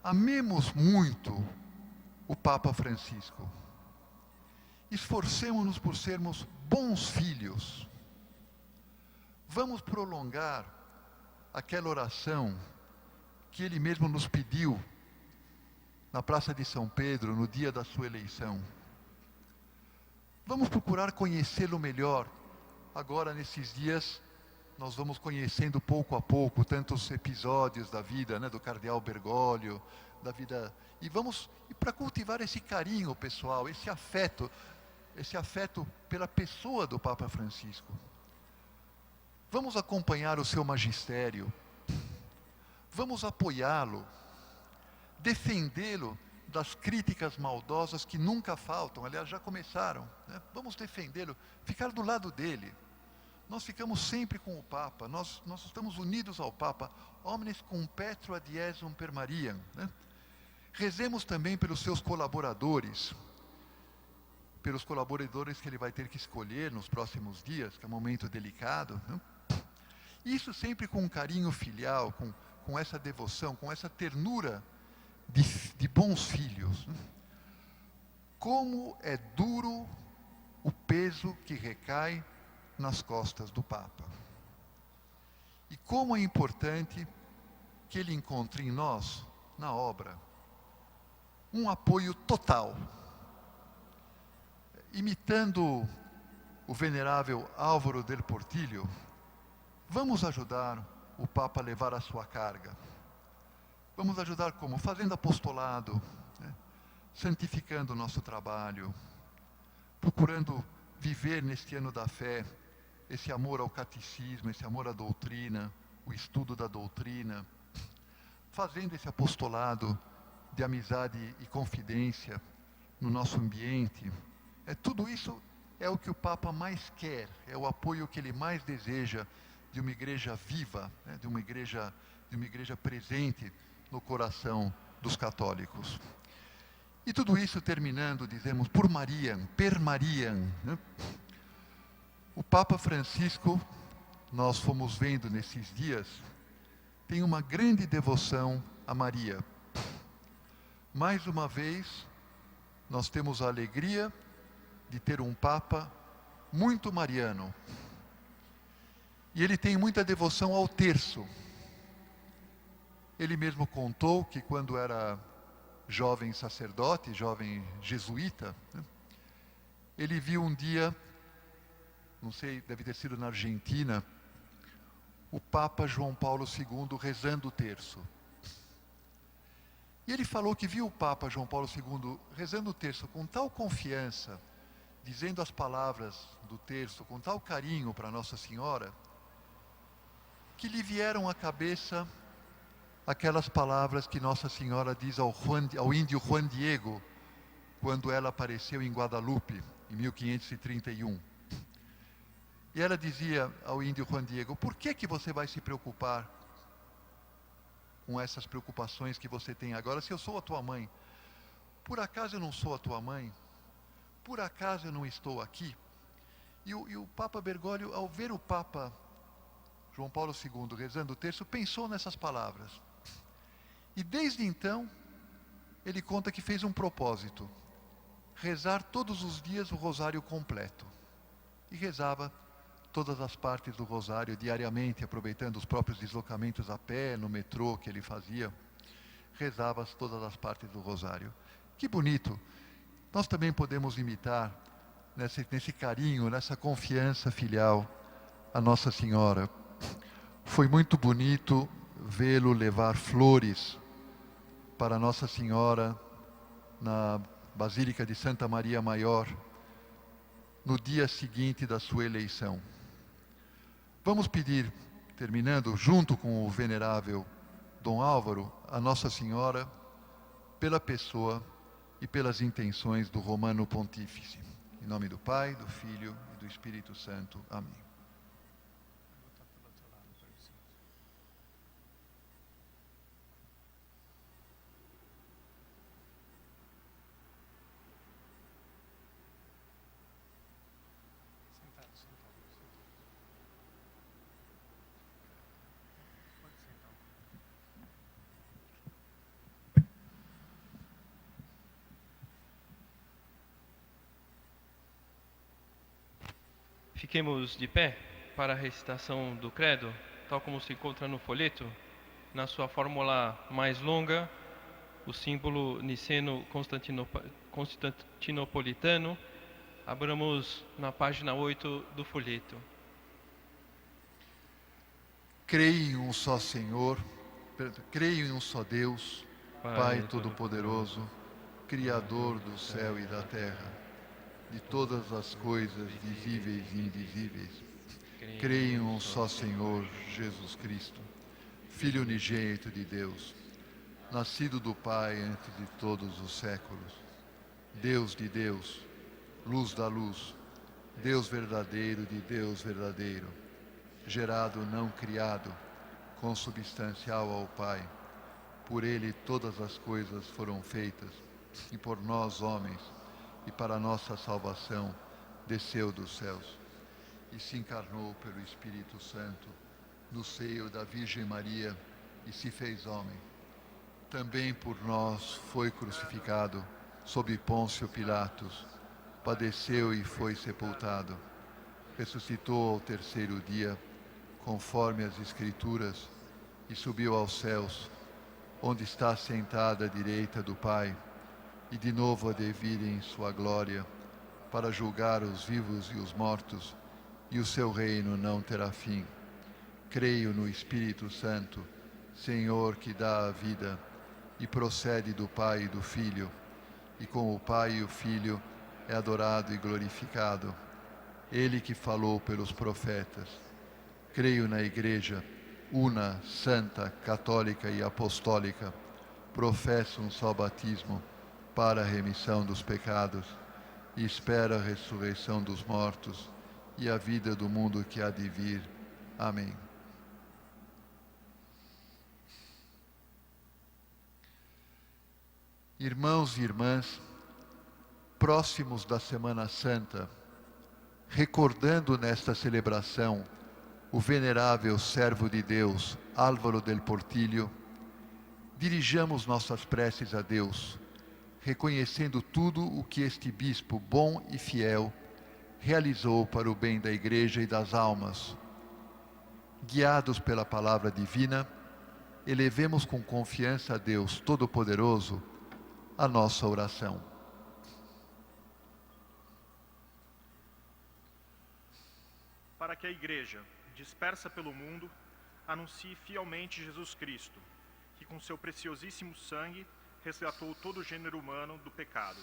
amemos muito o Papa Francisco, esforcemo-nos por sermos bons filhos, vamos prolongar aquela oração que ele mesmo nos pediu na Praça de São Pedro, no dia da sua eleição. Vamos procurar conhecê-lo melhor. Agora, nesses dias, nós vamos conhecendo pouco a pouco tantos episódios da vida, né, do cardeal Bergoglio, da vida. E para cultivar esse carinho pessoal, esse afeto pela pessoa do Papa Francisco. Vamos acompanhar o seu magistério, vamos apoiá-lo, defendê-lo das críticas maldosas que nunca faltam, aliás, já começaram, né? Vamos defendê-lo, ficar do lado dele. Nós ficamos sempre com o Papa, nós estamos unidos ao Papa, omnes cum petro ad Iesum per Mariam, né? Rezemos também pelos seus colaboradores, que ele vai ter que escolher nos próximos dias, que é um momento delicado, né? Isso sempre com um carinho filial, com essa devoção, com essa ternura de bons filhos. Como é duro o peso que recai nas costas do Papa. E como é importante que ele encontre em nós, na obra, um apoio total. Imitando o venerável Álvaro del Portillo, vamos ajudar o Papa a levar a sua carga. Vamos ajudar como? Fazendo apostolado, né? Santificando o nosso trabalho, procurando viver neste ano da fé esse amor ao catecismo, esse amor à doutrina, o estudo da doutrina, fazendo esse apostolado de amizade e confidência no nosso ambiente. Tudo isso é o que o Papa mais quer, é o apoio que ele mais deseja de uma igreja viva, né? de uma igreja presente no coração dos católicos. E tudo isso terminando, dizemos, por Mariam, per Mariam, né? O Papa Francisco, nós fomos vendo nesses dias, tem uma grande devoção a Maria. Mais uma vez, nós temos a alegria de ter um Papa muito mariano. E ele tem muita devoção ao terço. Ele mesmo contou que quando era jovem sacerdote, jovem jesuíta, né, ele viu um dia, não sei, deve ter sido na Argentina, o Papa João Paulo II rezando o terço. E ele falou que viu o Papa João Paulo II rezando o terço com tal confiança, dizendo as palavras do terço com tal carinho para Nossa Senhora, que lhe vieram à cabeça aquelas palavras que Nossa Senhora diz ao índio Juan Diego, quando ela apareceu em Guadalupe, em 1531. E ela dizia ao índio Juan Diego: por que você vai se preocupar com essas preocupações que você tem agora, se eu sou a tua mãe? Por acaso eu não sou a tua mãe? Por acaso eu não estou aqui? E o Papa Bergoglio, ao ver o Papa João Paulo II rezando o terço, pensou nessas palavras. E desde então, ele conta que fez um propósito: rezar todos os dias o rosário completo. E rezava todas as partes do rosário diariamente, aproveitando os próprios deslocamentos a pé, no metrô que ele fazia. Rezava todas as partes do rosário. Que bonito! Nós também podemos imitar nesse carinho, nessa confiança filial a Nossa Senhora. Foi muito bonito vê-lo levar flores para Nossa Senhora na Basílica de Santa Maria Maior, no dia seguinte da sua eleição. Vamos pedir, terminando, junto com o venerável Dom Álvaro, a Nossa Senhora, pela pessoa e pelas intenções do Romano Pontífice. Em nome do Pai, do Filho e do Espírito Santo. Amém. Fiquemos de pé para a recitação do credo, tal como se encontra no folheto, na sua fórmula mais longa, o símbolo niceno-constantinopolitano. Abramos na página 8 do folheto. Creio em um só Senhor, creio em um só Deus, Pai Todo-Poderoso, Criador do céu e da terra, de todas as coisas visíveis e invisíveis, creio em um só Senhor, Jesus Cristo, Filho unigênito de Deus, nascido do Pai antes de todos os séculos, Deus de Deus, luz da luz, Deus verdadeiro de Deus verdadeiro, gerado não criado, consubstancial ao Pai. Por ele todas as coisas foram feitas, e por nós, homens, e para a nossa salvação, desceu dos céus, e se encarnou pelo Espírito Santo, no seio da Virgem Maria, e se fez homem. Também por nós foi crucificado, sob Pôncio Pilatos, padeceu e foi sepultado, ressuscitou ao terceiro dia, conforme as Escrituras, e subiu aos céus, onde está sentada à direita do Pai, e de novo há de vir em sua glória, para julgar os vivos e os mortos, e o seu reino não terá fim. Creio no Espírito Santo, Senhor que dá a vida, e procede do Pai e do Filho, e com o Pai e o Filho é adorado e glorificado. Ele que falou pelos profetas. Creio na Igreja, una, santa, católica e apostólica, professo um só batismo para a remissão dos pecados e espero a ressurreição dos mortos e a vida do mundo que há de vir. Amém. Irmãos e irmãs, próximos da Semana Santa, recordando nesta celebração o venerável servo de Deus, Álvaro del Portillo, dirijamos nossas preces a Deus, reconhecendo tudo o que este bispo bom e fiel realizou para o bem da Igreja e das almas. Guiados pela palavra divina, elevemos com confiança a Deus Todo-Poderoso a nossa oração. Para que a Igreja, dispersa pelo mundo, anuncie fielmente Jesus Cristo, que com seu preciosíssimo sangue resgatou todo o gênero humano do pecado.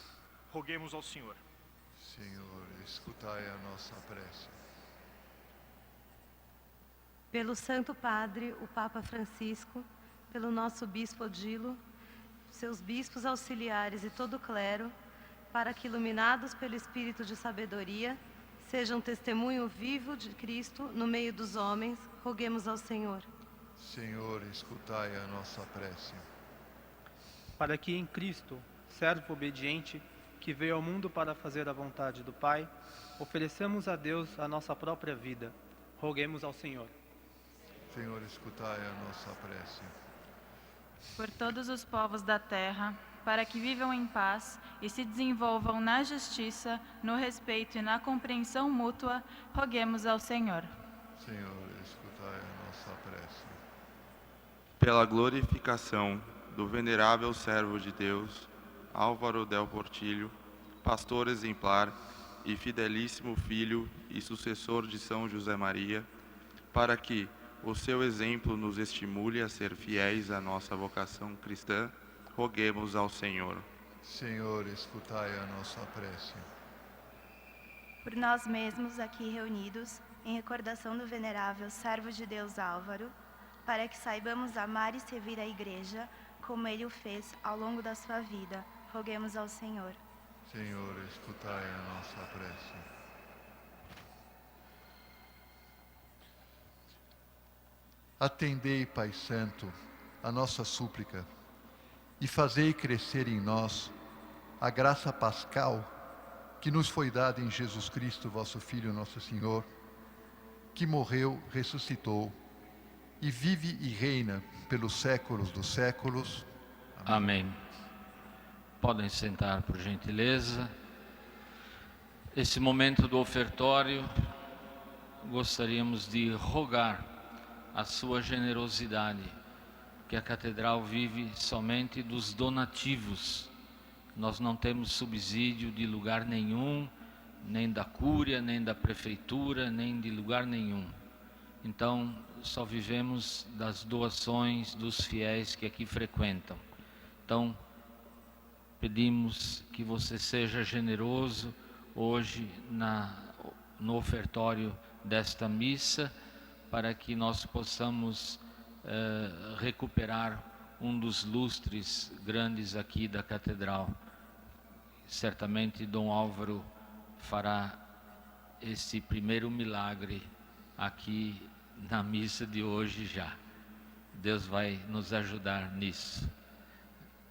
Roguemos ao Senhor. Senhor, escutai a nossa prece. Pelo Santo Padre, o Papa Francisco, pelo nosso Bispo Odilo, seus bispos auxiliares e todo o clero, para que, iluminados pelo Espírito de sabedoria, sejam testemunho vivo de Cristo no meio dos homens, roguemos ao Senhor. Senhor, escutai a nossa prece. Para que em Cristo, servo obediente, que veio ao mundo para fazer a vontade do Pai, ofereçamos a Deus a nossa própria vida. Roguemos ao Senhor. Senhor, escutai a nossa prece. Por todos os povos da terra, para que vivam em paz e se desenvolvam na justiça, no respeito e na compreensão mútua, roguemos ao Senhor. Senhor, escutai a nossa prece. Pela glorificação do venerável servo de Deus, Álvaro del Portillo, pastor exemplar e fidelíssimo filho e sucessor de São José Maria, para que o seu exemplo nos estimule a ser fiéis à nossa vocação cristã, roguemos ao Senhor. Senhor, escutai a nossa prece. Por nós mesmos aqui reunidos, em recordação do venerável servo de Deus Álvaro, para que saibamos amar e servir a Igreja, como ele o fez ao longo da sua vida, roguemos ao Senhor. Senhor, escutai a nossa prece. Atendei, Pai Santo, a nossa súplica, e fazei crescer em nós a graça pascal que nos foi dada em Jesus Cristo, vosso Filho, nosso Senhor, que morreu, ressuscitou e vive e reina pelos séculos dos séculos. Amém. Podem sentar, por gentileza. Esse momento do ofertório, gostaríamos de rogar a sua generosidade, que a Catedral vive somente dos donativos. Nós não temos subsídio de lugar nenhum, nem da Cúria, nem da Prefeitura, nem de lugar nenhum. Então, só vivemos das doações dos fiéis que aqui frequentam. Então, pedimos que você seja generoso hoje no ofertório desta missa, para que nós possamos recuperar um dos lustres grandes aqui da Catedral. Certamente Dom Álvaro fará esse primeiro milagre aqui na missa de hoje já. Deus vai nos ajudar nisso.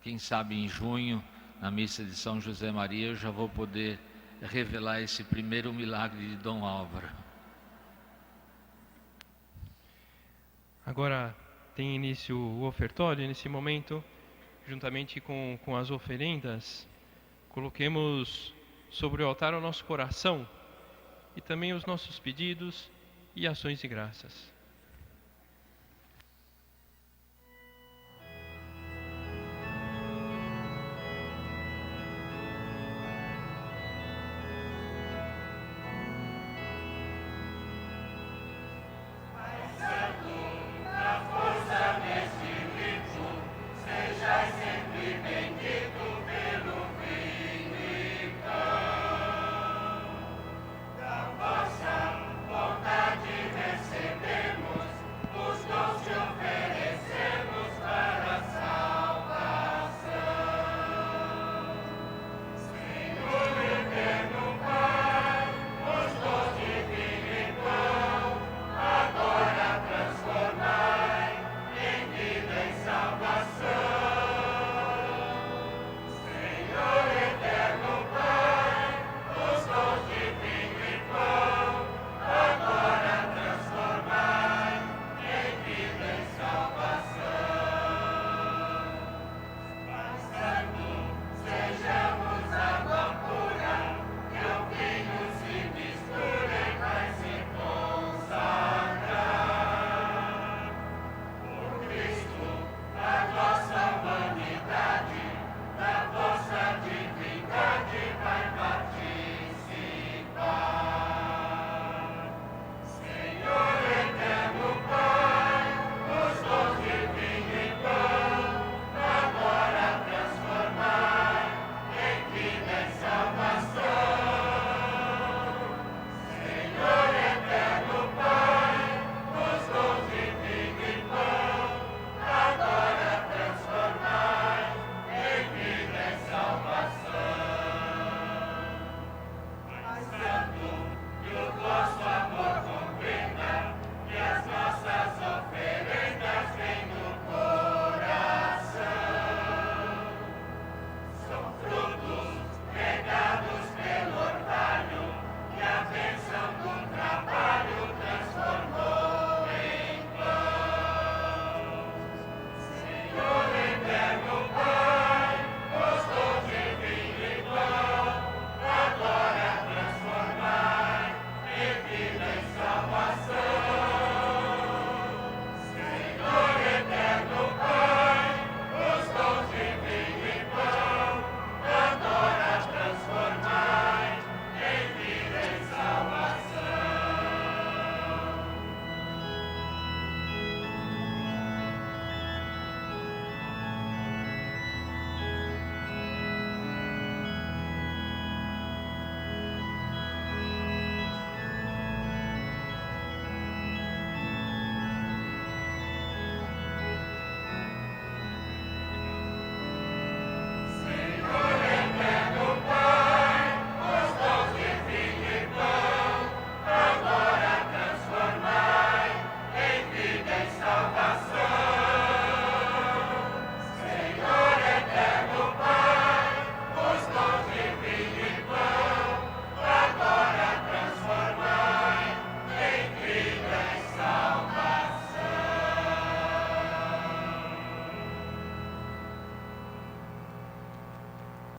Quem sabe em junho, na missa de São José Maria, eu já vou poder revelar esse primeiro milagre de Dom Álvaro. Agora tem início o ofertório. Nesse momento, juntamente com as oferendas, coloquemos sobre o altar o nosso coração e também os nossos pedidos e ações de graças.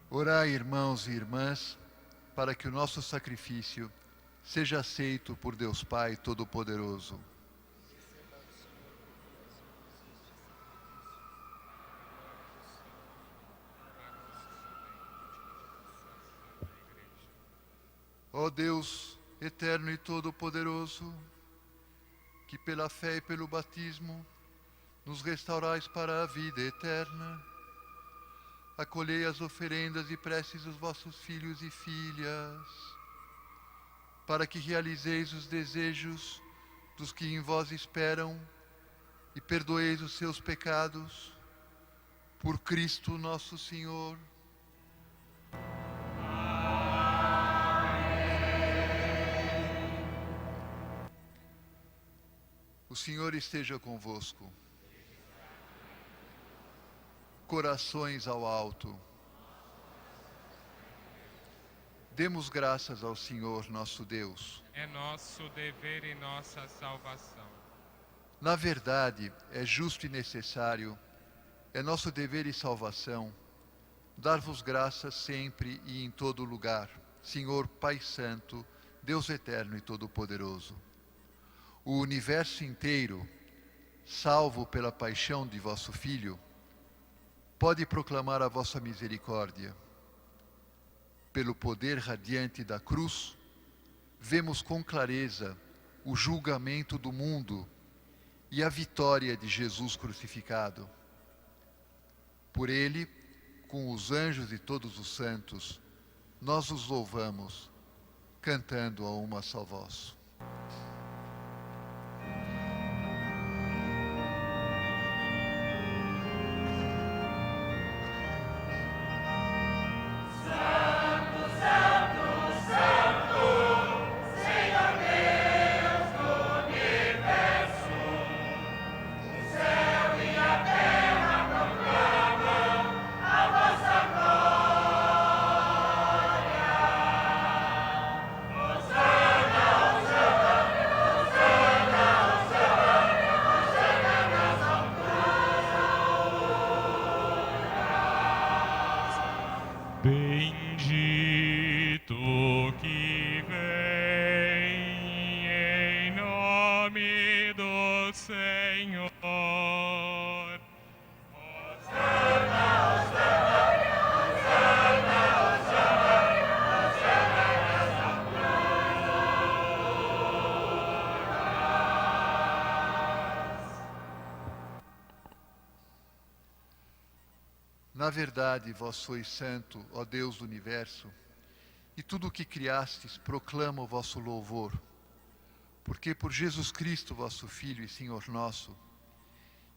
Orai, irmãos e irmãs, para que o nosso sacrifício seja aceito por Deus Pai Todo-Poderoso. Ó Deus eterno e todo-poderoso, que pela fé e pelo batismo nos restaurais para a vida eterna, acolhei as oferendas e preces dos vossos filhos e filhas, para que realizeis os desejos dos que em vós esperam e perdoeis os seus pecados, por Cristo nosso Senhor. O Senhor esteja convosco. Corações ao alto. Demos graças ao Senhor nosso Deus. É nosso dever e nossa salvação. Na verdade, é justo e necessário, é nosso dever e salvação, dar-vos graças sempre e em todo lugar, Senhor Pai Santo, Deus eterno e todo-poderoso. O universo inteiro, salvo pela paixão de vosso Filho, pode proclamar a vossa misericórdia. Pelo poder radiante da cruz, vemos com clareza o julgamento do mundo e a vitória de Jesus crucificado. Por ele, com os anjos e todos os santos, nós os louvamos, cantando a uma só voz. Bendito que vem em nome do Senhor. Na verdade, vós sois santo, ó Deus do universo, e tudo o que criastes proclama o vosso louvor, porque por Jesus Cristo, vosso Filho e Senhor nosso,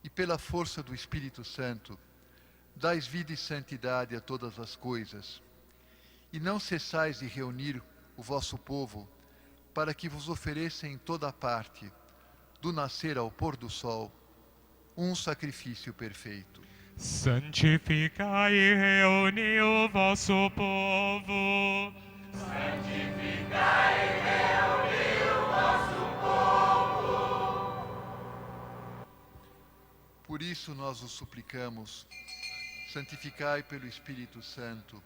e pela força do Espírito Santo, dais vida e santidade a todas as coisas, e não cessais de reunir o vosso povo, para que vos ofereça em toda parte, do nascer ao pôr do sol, um sacrifício perfeito. Santificai e reuni o vosso povo. Santificai e reuni o vosso povo. Por isso nós os suplicamos, santificai pelo Espírito Santo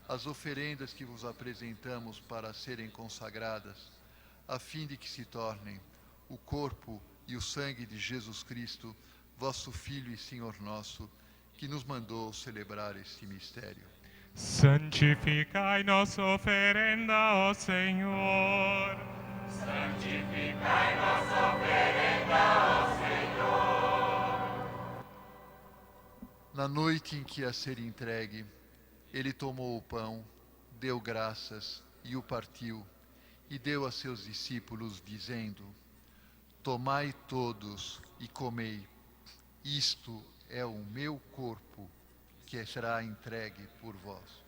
as oferendas que vos apresentamos para serem consagradas, a fim de que se tornem o corpo e o sangue de Jesus Cristo, vosso Filho e Senhor nosso, que nos mandou celebrar este mistério. Santificai nossa oferenda, ó Senhor. Santificai nossa oferenda, ó Senhor. Na noite em que ia ser entregue, ele tomou o pão, deu graças e o partiu, e deu a seus discípulos, dizendo: Tomai todos e comei, isto é o meu corpo, que será entregue por vós.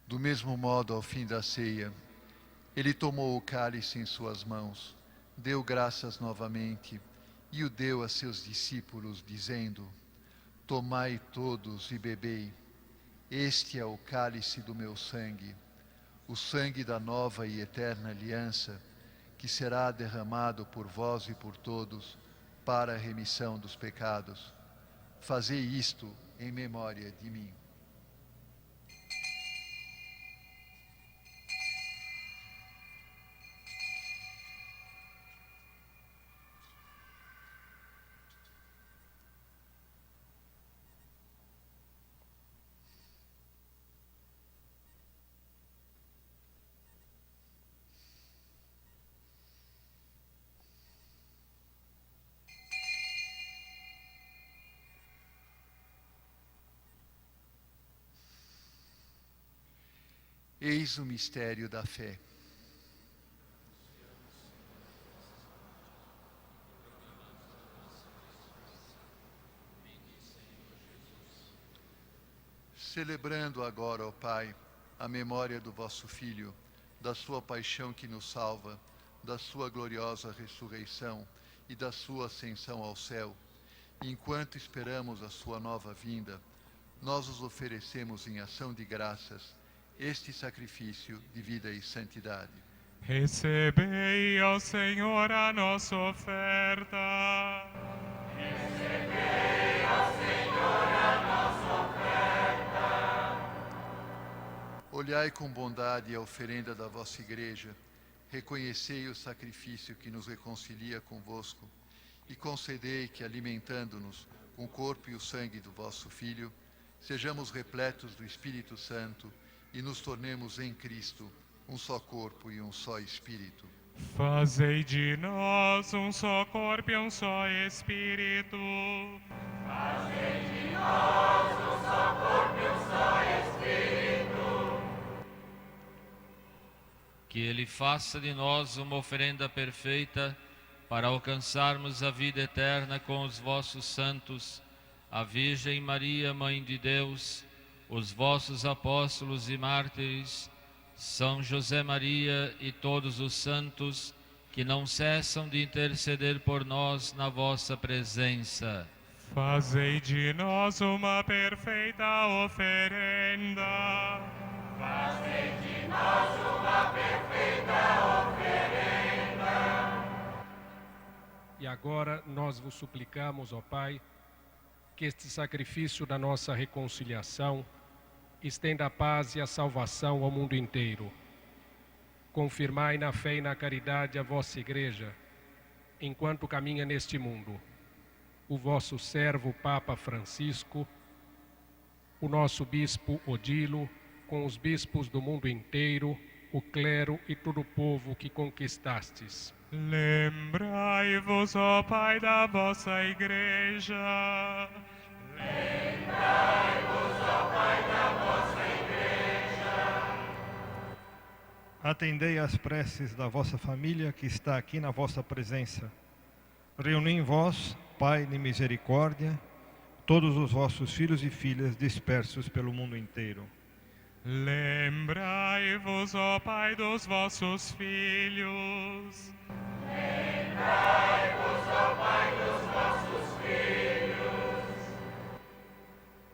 Do mesmo modo, ao fim da ceia, ele tomou o cálice em suas mãos, deu graças novamente e o deu a seus discípulos, dizendo: Tomai todos e bebei, este é o cálice do meu sangue, o sangue da nova e eterna aliança, que será derramado por vós e por todos para a remissão dos pecados. Fazei isto em memória de mim. Eis o mistério da fé. Celebrando agora, ó Pai, a memória do vosso Filho, da sua paixão que nos salva, da sua gloriosa ressurreição e da sua ascensão ao céu, enquanto esperamos a sua nova vinda, nós os oferecemos em ação de graças este sacrifício de vida e santidade. Recebei, ó Senhor, a nossa oferta. Recebei, ó Senhor, a nossa oferta. Olhai com bondade a oferenda da vossa Igreja, reconhecei o sacrifício que nos reconcilia convosco e concedei que, alimentando-nos com o corpo e o sangue do vosso Filho, sejamos repletos do Espírito Santo e nos tornemos em Cristo um só corpo e um só Espírito. Fazei de nós um só corpo e um só Espírito. Fazei de nós um só corpo e um só Espírito. Que Ele faça de nós uma oferenda perfeita para alcançarmos a vida eterna com os vossos santos, a Virgem Maria, Mãe de Deus, os vossos apóstolos e mártires, São José Maria e todos os santos que não cessam de interceder por nós na vossa presença. Fazei de nós uma perfeita oferenda. Fazei de nós uma perfeita oferenda. E agora nós vos suplicamos, ó Pai, que este sacrifício da nossa reconciliação estenda a paz e a salvação ao mundo inteiro. Confirmai na fé e na caridade a vossa Igreja, enquanto caminha neste mundo. O vosso servo Papa Francisco, o nosso Bispo Odilo, com os bispos do mundo inteiro, o clero e todo o povo que conquistastes. Lembrai-vos, ó Pai, da vossa Igreja. Lembrai-vos, ó Pai, da vossa Igreja. Atendei às preces da vossa família que está aqui na vossa presença. Reuni em vós, Pai de misericórdia, todos os vossos filhos e filhas dispersos pelo mundo inteiro. Lembrai-vos, ó Pai, dos vossos filhos. Lembrai-vos, ó Pai, dos vossos filhos.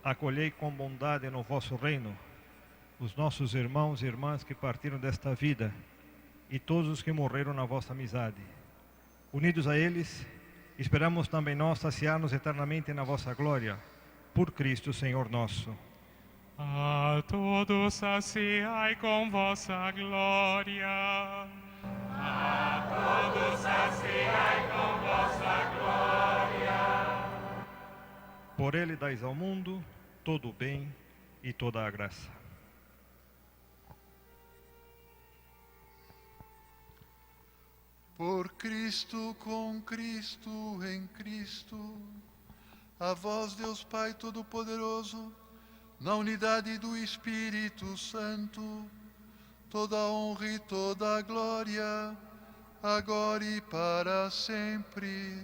Acolhei com bondade no vosso reino os nossos irmãos e irmãs que partiram desta vida e todos os que morreram na vossa amizade. Unidos a eles, esperamos também nós saciar-nos eternamente na vossa glória, por Cristo Senhor nosso. A todos saciai com vossa glória. A todos saciai com vossa glória. Por ele dais ao mundo todo o bem e toda a graça. Por Cristo, com Cristo, em Cristo, a vós, Deus Pai Todo-Poderoso, na unidade do Espírito Santo, toda a honra e toda a glória, agora e para sempre.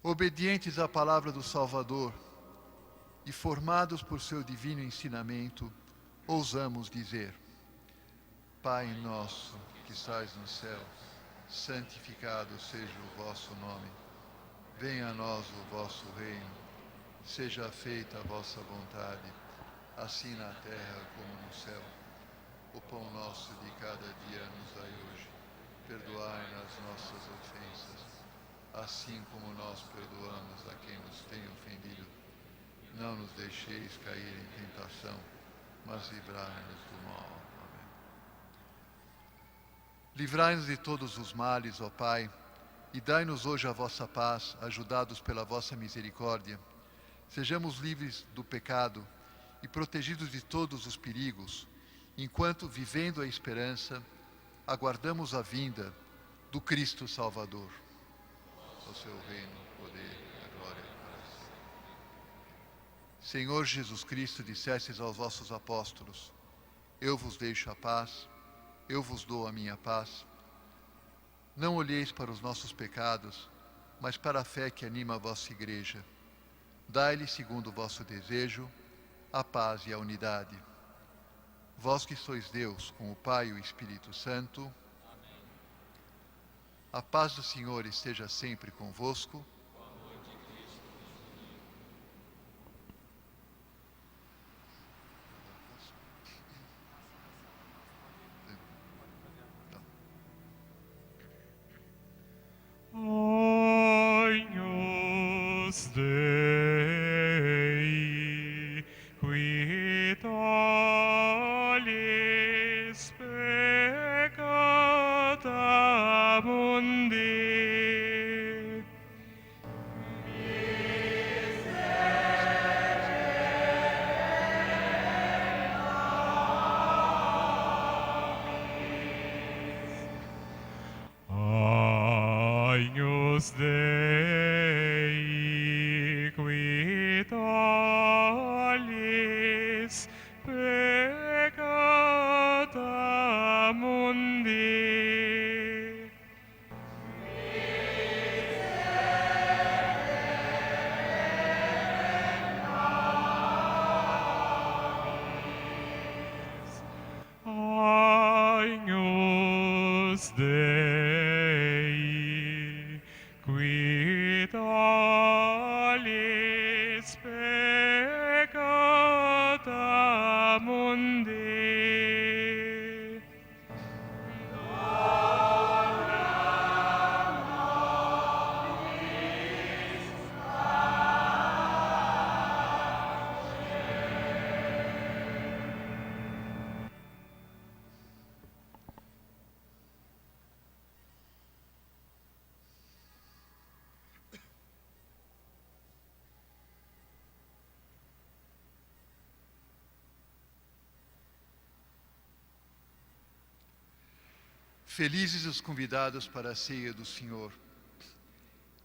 Obedientes à palavra do Salvador e formados por seu divino ensinamento, ousamos dizer: Pai nosso que estais no céu, santificado seja o vosso nome. Venha a nós o vosso reino. Seja feita a vossa vontade, assim na terra como no céu. O pão nosso de cada dia nos dai hoje. Perdoai as nossas ofensas, assim como nós perdoamos a quem nos tem ofendido. Não nos deixeis cair em tentação, mas livrai-nos do mal. Amém. Livrai-nos de todos os males, ó Pai, e dai-nos hoje a vossa paz, ajudados pela vossa misericórdia. Sejamos livres do pecado e protegidos de todos os perigos, enquanto, vivendo a esperança, aguardamos a vinda do Cristo Salvador. O seu reino, o poder e a glória para sempre. Senhor Jesus Cristo, dissestes aos vossos apóstolos: eu vos deixo a paz, eu vos dou a minha paz. Não olheis para os nossos pecados, mas para a fé que anima a vossa igreja. Dai-lhe, segundo o vosso desejo, a paz e a unidade. Vós que sois Deus, com o Pai e o Espírito Santo. Amém. A paz do Senhor esteja sempre convosco. Agnus Dei, qui tollis peccata mundi. Agnus Dei, qui tollis peccata mundi. Agnus Dei, qui tollis peccata mundi. Felizes os convidados para a ceia do Senhor.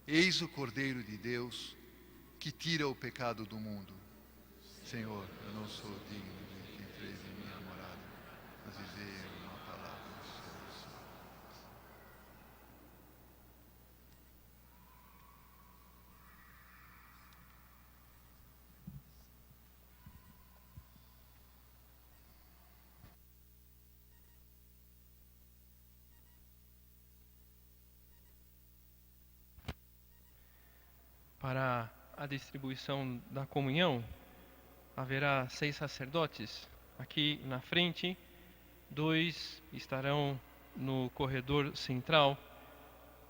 Eis o Cordeiro de Deus, que tira o pecado do mundo. Senhor, eu não sou digno de que entreis em minha morada, mas dizei uma palavra de salvação. Para a distribuição da comunhão, haverá 6 sacerdotes aqui na frente, 2 estarão no corredor central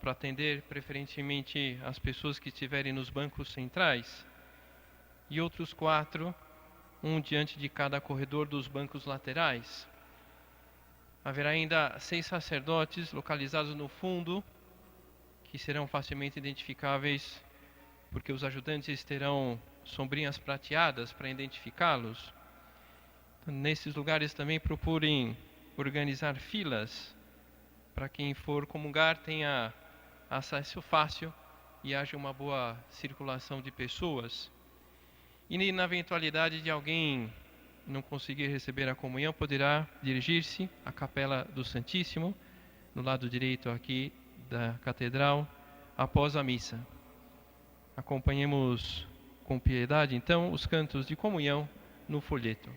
para atender preferentemente as pessoas que estiverem nos bancos centrais, e outros 4, um diante de cada corredor dos bancos laterais. Haverá ainda 6 sacerdotes localizados no fundo, que serão facilmente identificáveis, porque os ajudantes terão sombrinhas prateadas para identificá-los. Então, nesses lugares também procurem organizar filas, para quem for comungar tenha acesso fácil e haja uma boa circulação de pessoas. E na eventualidade de alguém não conseguir receber a comunhão, poderá dirigir-se à Capela do Santíssimo, no lado direito aqui da Catedral, após a missa. Acompanhemos com piedade, então, os cantos de comunhão no folheto.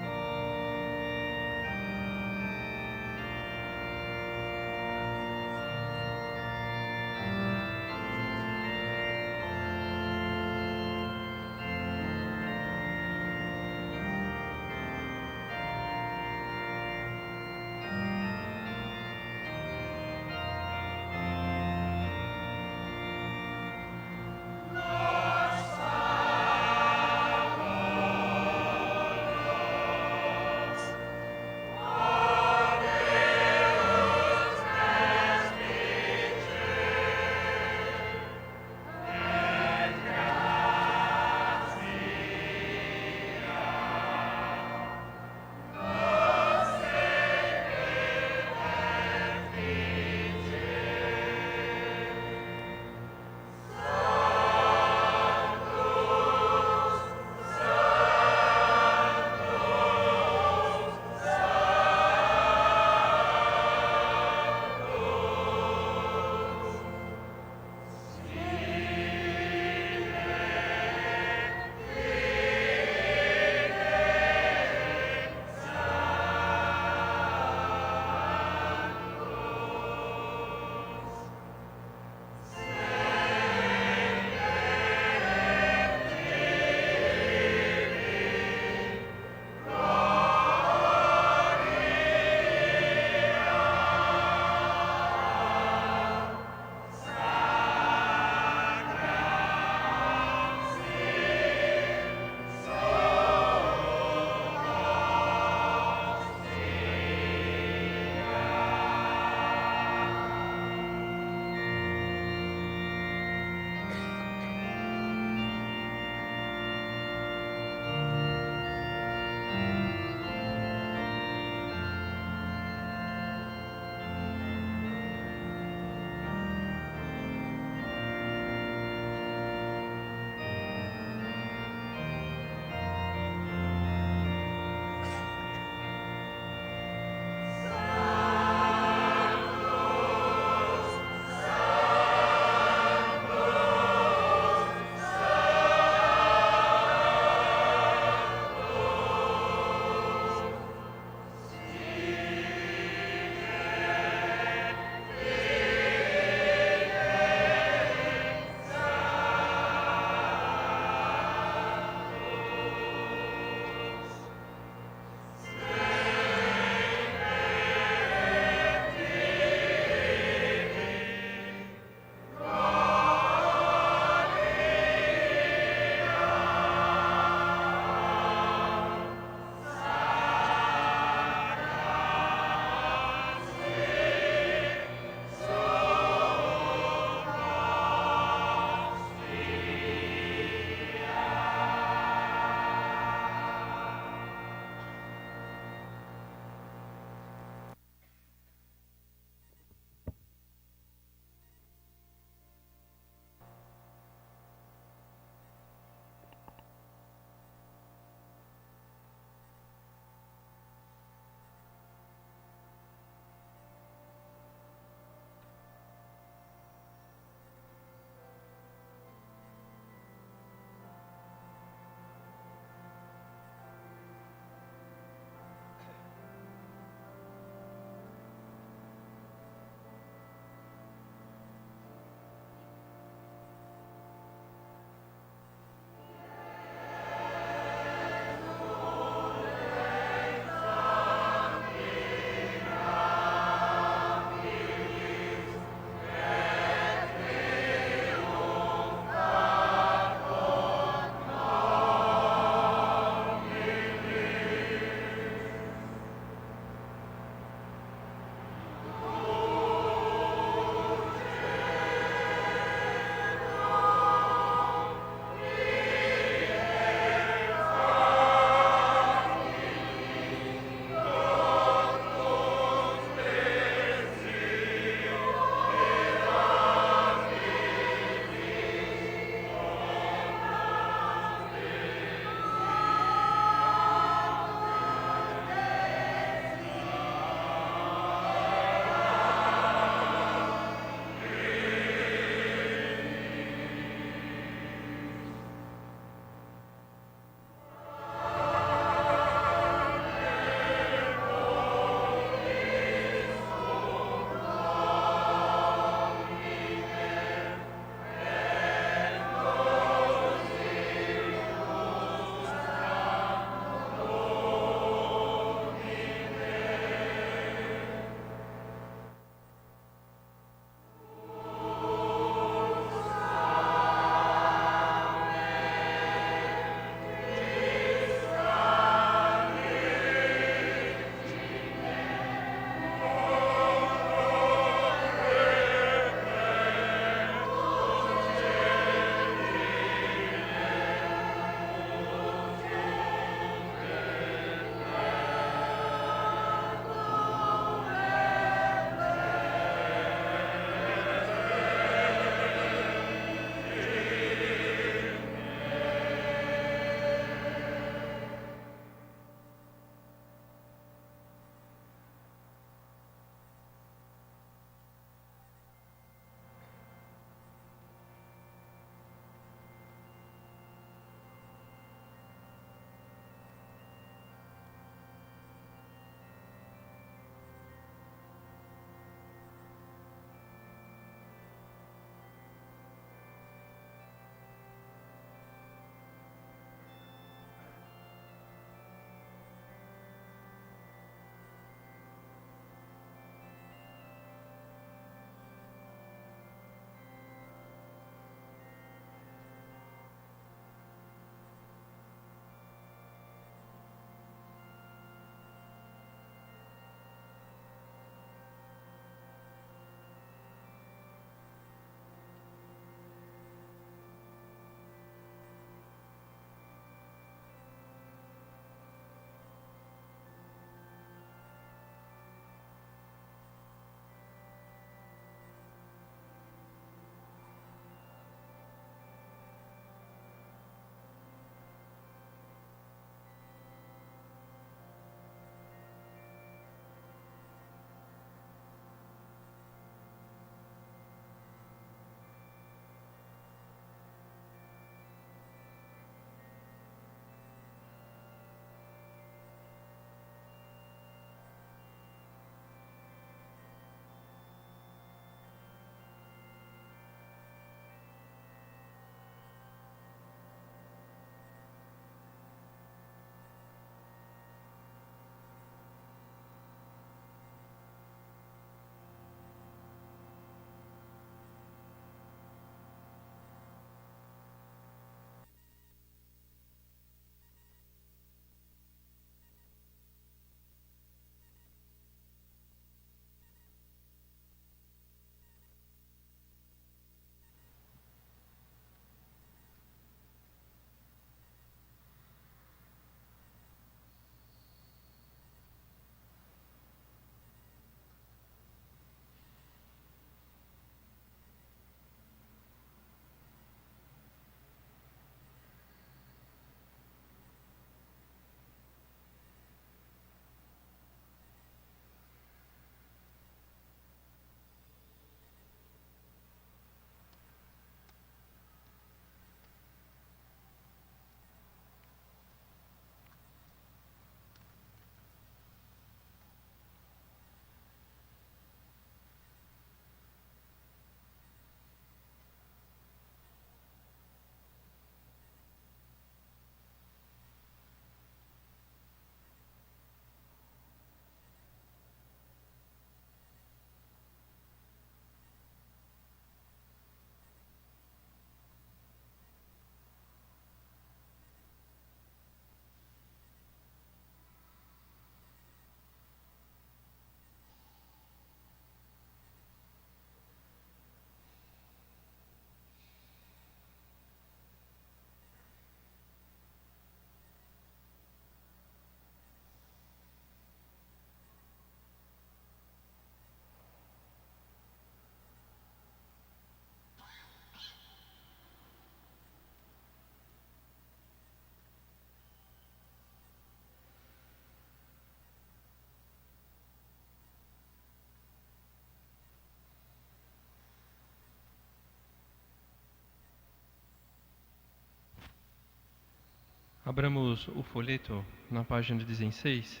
Abramos o folheto na página 16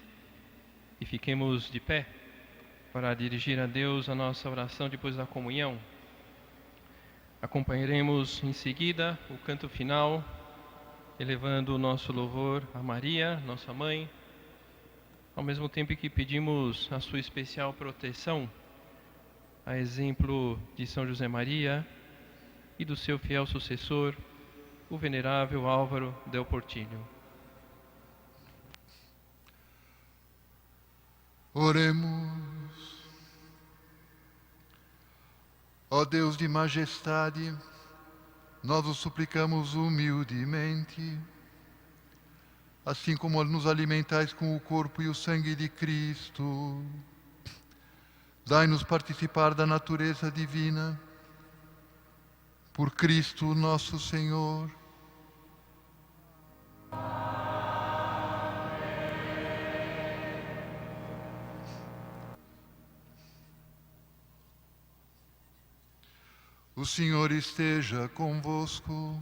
e fiquemos de pé para dirigir a Deus a nossa oração depois da comunhão. Acompanharemos em seguida o canto final, elevando o nosso louvor a Maria, nossa mãe, ao mesmo tempo que pedimos a sua especial proteção, a exemplo de São José Maria e do seu fiel sucessor, o venerável Álvaro del Portillo. Oremos. Ó Deus de majestade, nós o suplicamos humildemente, assim como nos alimentais com o corpo e o sangue de Cristo, dai-nos participar da natureza divina, por Cristo nosso Senhor. O Senhor esteja convosco.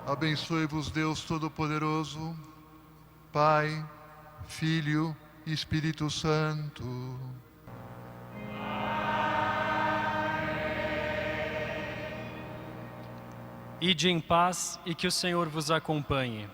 Abençoe-vos Deus Todo-Poderoso, Pai, Filho e Espírito Santo. Ide em paz e que o Senhor vos acompanhe.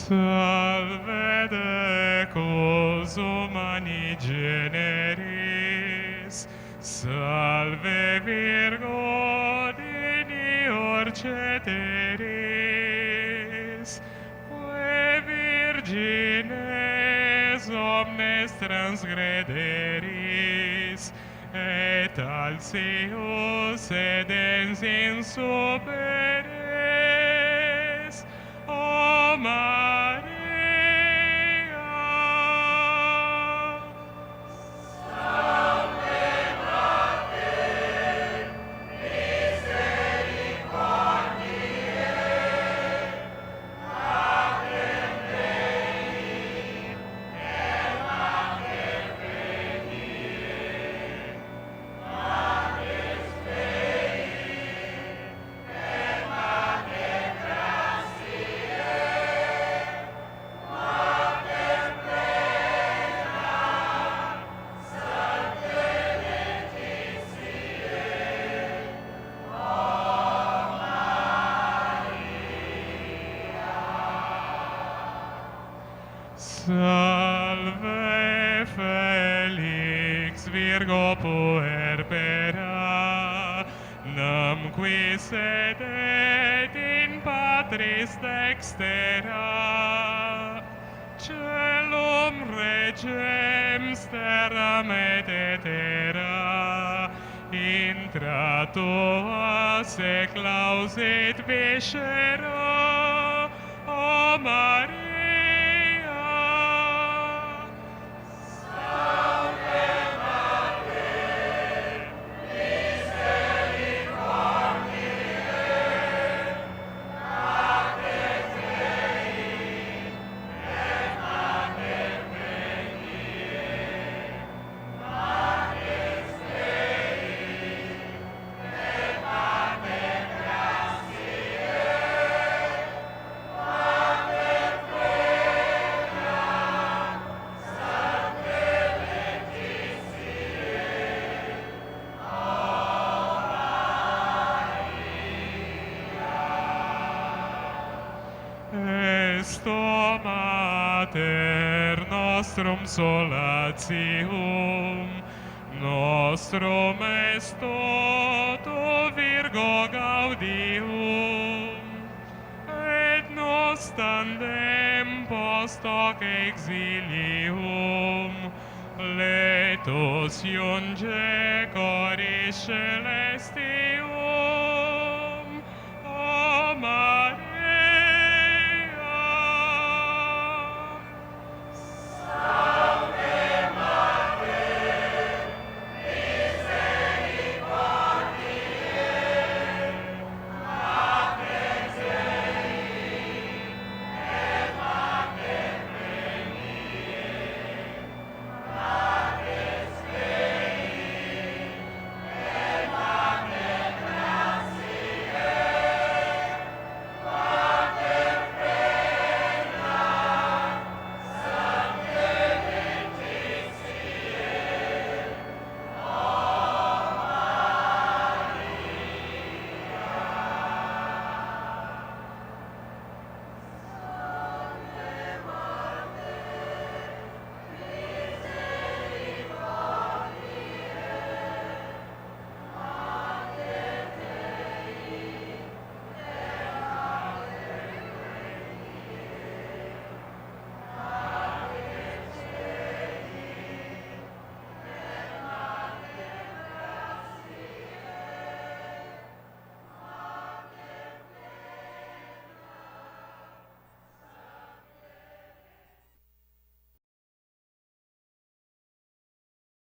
Salve Decus humani generis, salve Virgo Dinior ceteris, que virgines omnes transgrederis, et alcius edens in superes, o Maria. Salve Felix Virgo puerpera, nam qui sedet in Patris dextera, celum regems terram et etera, intra tua seclausit viscera, o Maria. Mater nostrum solatium, nostrum est toto Virgo gaudium, et nos tandem post hoc exilium, letus iunge coris celestis